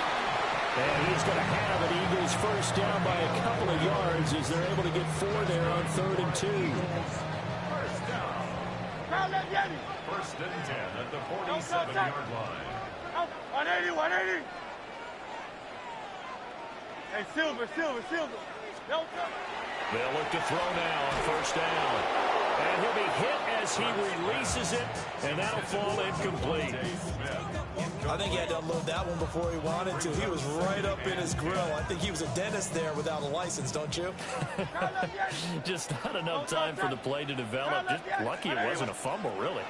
S11: And he's going to have an Eagles 1st down by a couple of yards as they're able to get 4 there on 3rd and 2.
S5: 1st down. 1st and 10 at the 47-yard line.
S3: 180, 180. Hey, Silver. Don't come.
S11: They'll look to throw now on first down. And he'll be hit as he releases it, and that'll fall incomplete.
S12: I think he had to unload that one before he wanted to. He was right up in his grill. I think he was a dentist there without a license, don't you?
S11: Just not enough time for the play to develop. Just lucky it wasn't a fumble, really.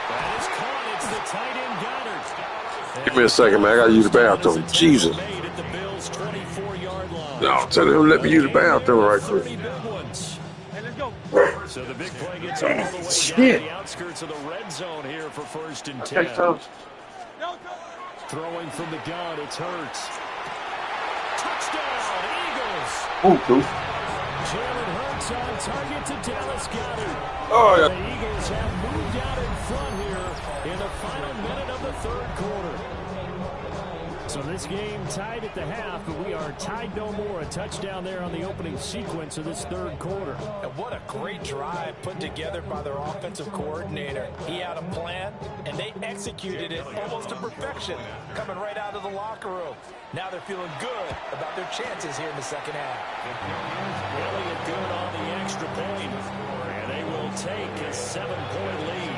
S11: That is caught. It's the tight end Goddard.
S8: Give me a second, man. I got to use the bathroom. Jesus. No, tell him let me use the bathroom right quick.
S11: So the big play gets all the way down the outskirts of the red zone here for 1st and 10. Throwing from the gun, it's Hurts. Touchdown, Eagles.
S8: Oh, cool.
S11: Jalen Hurts on target to Dallas Goedert.
S8: Oh, yeah.
S11: The Eagles have moved out in front here in the final minute of the third quarter. So this game tied at the half, but we are tied no more. A touchdown there on the opening sequence of this third quarter.
S12: And what a great drive put together by their offensive coordinator. He had a plan, and they executed it almost to perfection, coming right out of the locker room. Now they're feeling good about their chances here in the second half.
S11: Elliott good on the extra point, and they will take a 7-point lead.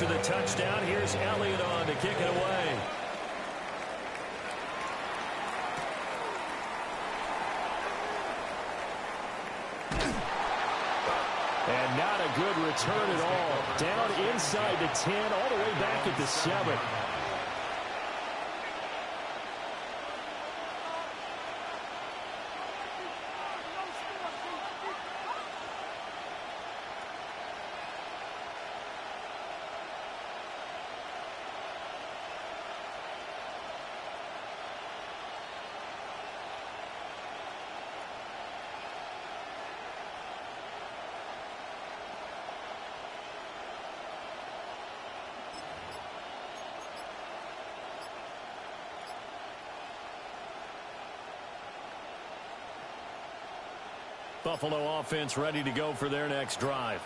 S11: The touchdown. Here's Elliott on to kick it away. And not a good return at all. Down inside the 10, all the way back at the 7. Buffalo offense ready to go for their next drive.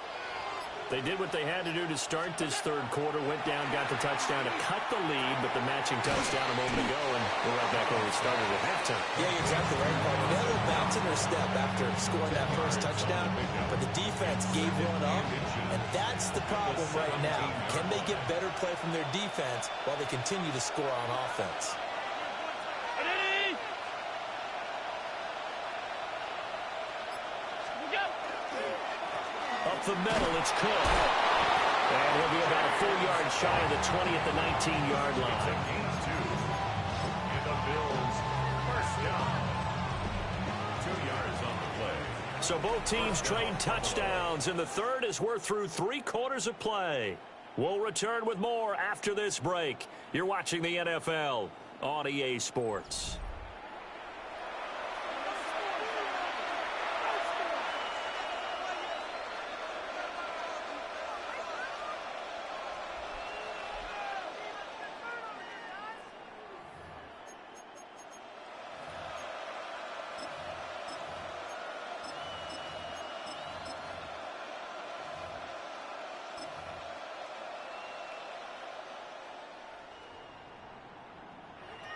S11: They did what they had to do to start this third quarter, went down, got the touchdown to cut the lead, but the matching touchdown a moment ago, and we're right back where we started at halftime.
S12: Yeah, you're exactly right, Paul. They had a little bounce in their step after scoring that first touchdown, but the defense gave one up, and that's the problem right now. Can they get better play from their defense while they continue to score on offense?
S11: Up the middle, it's Cook. And he'll be about a full yard shy of the 20 at the 19-yard line.
S5: Gain of 2. And the Bills first down. 2 yards on the play.
S11: So both teams trade touchdowns, and the third as we're through 3 quarters of play. We'll return with more after this break. You're watching the NFL on EA Sports.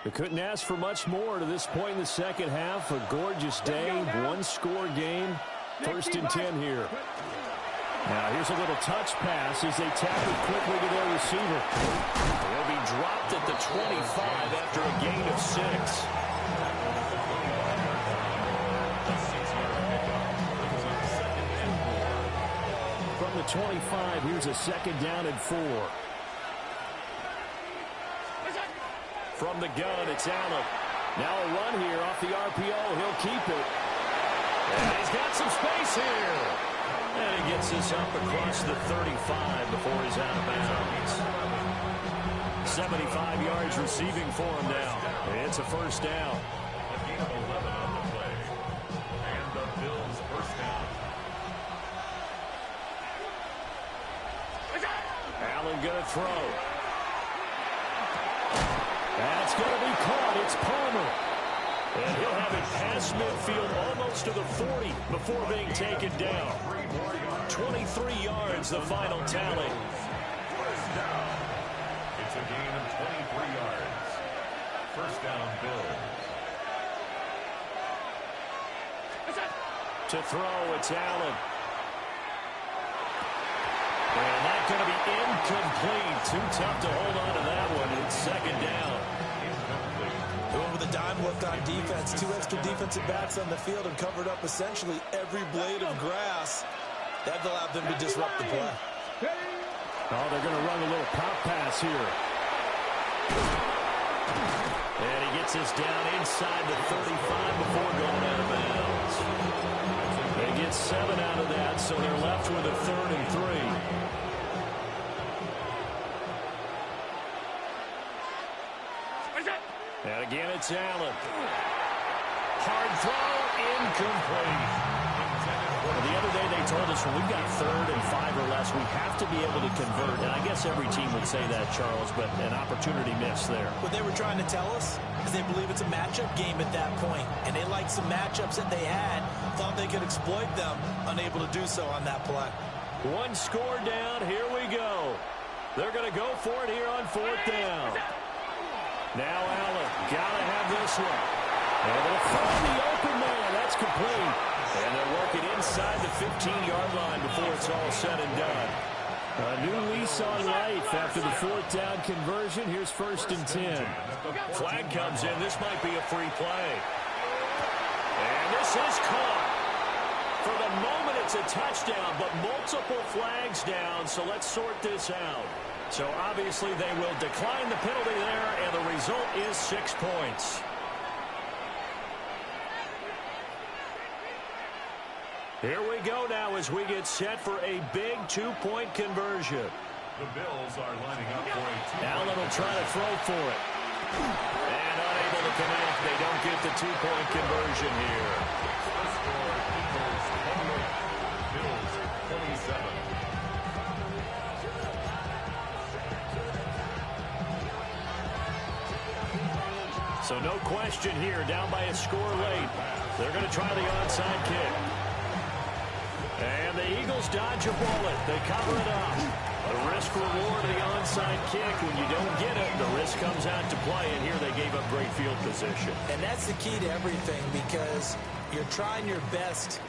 S11: We couldn't ask for much more to this point in the second half. A gorgeous day, one-score game, 1st and 10 here. Now here's a little touch pass as they tap it quickly to their receiver. They'll be dropped at the 25 after a gain of 6. From the 25, here's a 2nd down and 4. From the gun, it's Allen. Now a run here off the RPO. He'll keep it. And he's got some space here. And he gets this up across the 35 before he's out of bounds. 75 yards receiving for him now. It's a first down.
S5: A gain of 11 on the play. And the Bills first down.
S11: Allen going to throw. That's going to be caught. It's Palmer. And he'll have it past midfield almost to the 40 before being taken down. 23 yards, the final tally.
S5: It's a gain of 23 yards. First down, Bills.
S11: To throw, it's Allen. And that's going to be incomplete. Too tough to hold on to that one. It's second down.
S12: They went with a dime look on defense. 2 extra defensive backs on the field and covered up essentially every blade of grass. That allowed them to disrupt the play.
S11: Oh, they're going to run a little pop pass here. And he gets this down inside the 35 before going out of bounds. They get 7 out of that, so they're left with a 3rd and 3. And again, it's Allen. Hard throw, incomplete. The other day they told us when we've got 3rd and 5 or less, we have to be able to convert. And I guess every team would say that, Charles, but an opportunity missed there.
S12: What they were trying to tell us is they believe it's a matchup game at that point. And they liked some matchups that they had, thought they could exploit them, unable to do so on that play.
S11: 1 score down, here we go. They're going to go for it here on 4th down. Now Allen, got to have this one. And they'll find the open man. That's complete. And they're working inside the 15-yard line before it's all said and done. A new lease on life after the 4th down conversion. Here's 1st and 10. Flag comes in. This might be a free play. And this is caught. For the moment, it's a touchdown, but multiple flags down, so let's sort this out. So obviously they will decline the penalty there, and the result is 6 points. Here we go now as we get set for a big 2-point conversion.
S5: The Bills are lining up for a 2-point.
S11: Allen will try to throw for it. And unable to connect. They don't get the 2-point conversion here.
S5: The score, Eagles 28, Bills 27.
S11: So no question here, down by a score late. They're going to try the onside kick. And the Eagles dodge a bullet. They cover it up. The risk-reward of the onside kick. When you don't get it, the risk comes out to play. And here they gave up great field position.
S12: And that's the key to everything, because you're trying your best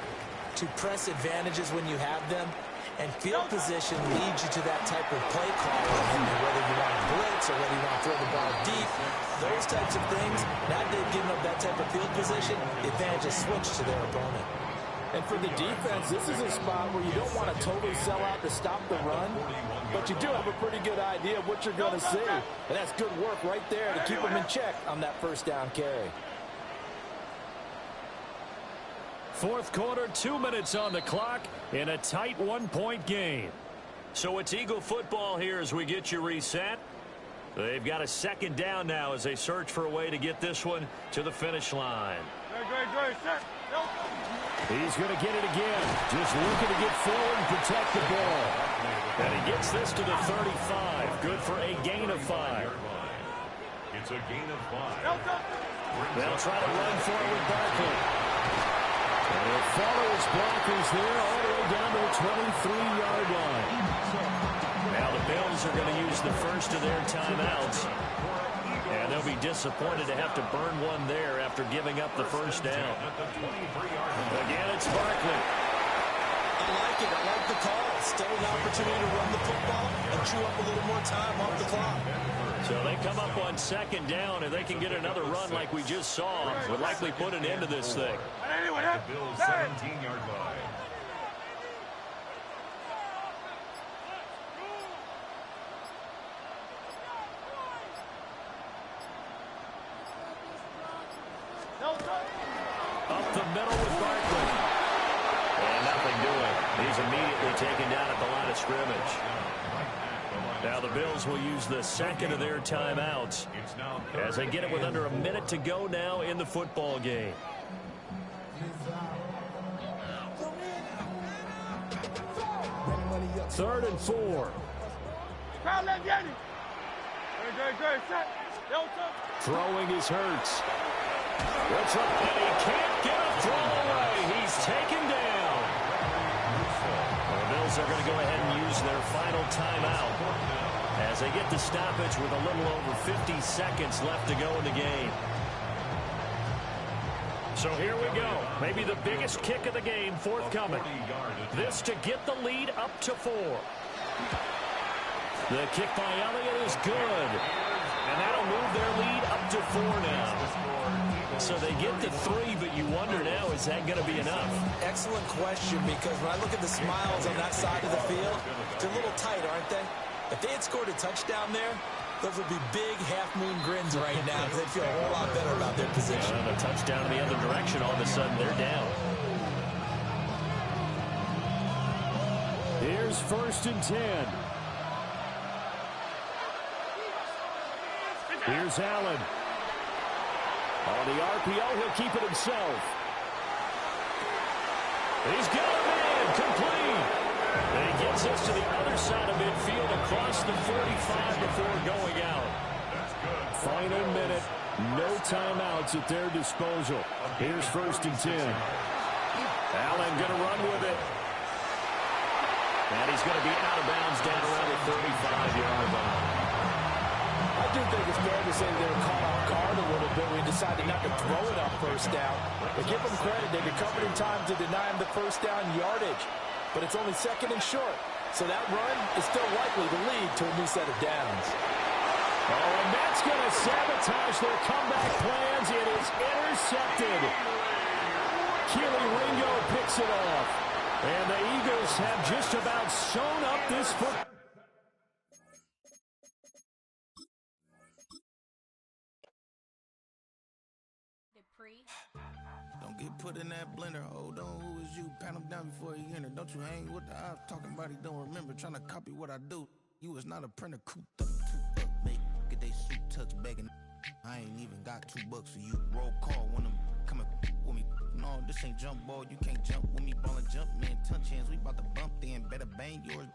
S12: to press advantages when you have them. And field position leads you to that type of play call. Whether you want to blitz or whether you want to throw the ball deep, those types of things, now that they've given up that type of field position, the advantage is switched to their opponent.
S13: And for the defense, this is a spot where you don't want to totally sell out to stop the run, but you do have a pretty good idea of what you're going to see. And that's good work right there to keep them in check on that 1st down carry.
S11: 4th quarter, 2 minutes on the clock in a tight 1-point game. So it's Eagle football here as we get you reset. They've got a 2nd down now as they search for a way to get this one to the finish line. He's going to get it again. Just looking to get forward and protect the ball. And he gets this to the 35. Good for a gain of 5.
S5: It's a gain of 5.
S11: They'll try to run for it with Barkley. And he'll follow his blockers there all the way down to the 23-yard line. Now the Bills are going to use the first of their timeouts. And they'll be disappointed to have to burn one there after giving up the 1st down. Again, it's Barkley.
S12: I like it. I like the call. Still an opportunity to run the football and chew up a little more time off the clock.
S11: So they come up on 2nd down, and they can get another run like we just saw. Would likely put an end to this thing.
S5: The Bills 17-yard line.
S11: Up the middle with Barkley. And nothing doing. He's immediately taken down at the line of scrimmage. Now the Bills will use the 2nd of their timeouts as they get it with under a minute to go now in the football game. Third and 4. Throwing is Hurts. What's up? And he can't get a throw away. He's taken down. The Bills are going to go ahead and use their final timeout as they get the stoppage with a little over 50 seconds left to go in the game. So here we go. Maybe the biggest kick of the game forthcoming. This to get the lead up to 4. The kick by Elliott is good. And that'll move their lead up to 4 now. So they get to 3, but you wonder now, is that going to be enough?
S12: Excellent question, because when I look at the smiles on that side of the field, they're a little tight, aren't they? If they had scored a touchdown there, those would be big half-moon grins right now because they'd feel a whole lot better about their position.
S11: And a touchdown in the other direction, all of a sudden they're down. Here's 1st and 10. Here's Allen. On the RPO, he'll keep it himself. He's got a man, complete. And he gets us to the other side of midfield across the 45 before going out. Final minute, no timeouts at their disposal. Here's 1st and 10. Allen going to run with it. And he's going to be out of bounds down around the 35-yard line.
S13: I do think it's fair to say they were caught off guard a little bit when he decided not to throw it on 1st down. But give them credit, they recovered in time to deny him the 1st down yardage. But it's only 2nd and short. So that run is still likely to lead to a new set of downs.
S11: Oh, and that's going to sabotage their comeback plans. It is intercepted. Keely Ringo picks it off. And the Eagles have just about sewn up this football.
S14: Don't get put in that blender. Hold on, who is you? Pat him down before he enter. Don't you hang with the ops talking about he don't remember. Trying to copy what I do. You is not a printer. Cooped up, make get they suit tucks begging. I ain't even got $2 for you. Roll call when I'm coming with me. No, this ain't jump ball. You can't jump with me. Ball and jump, man. Touch hands. We about to bump then. Better bang yours.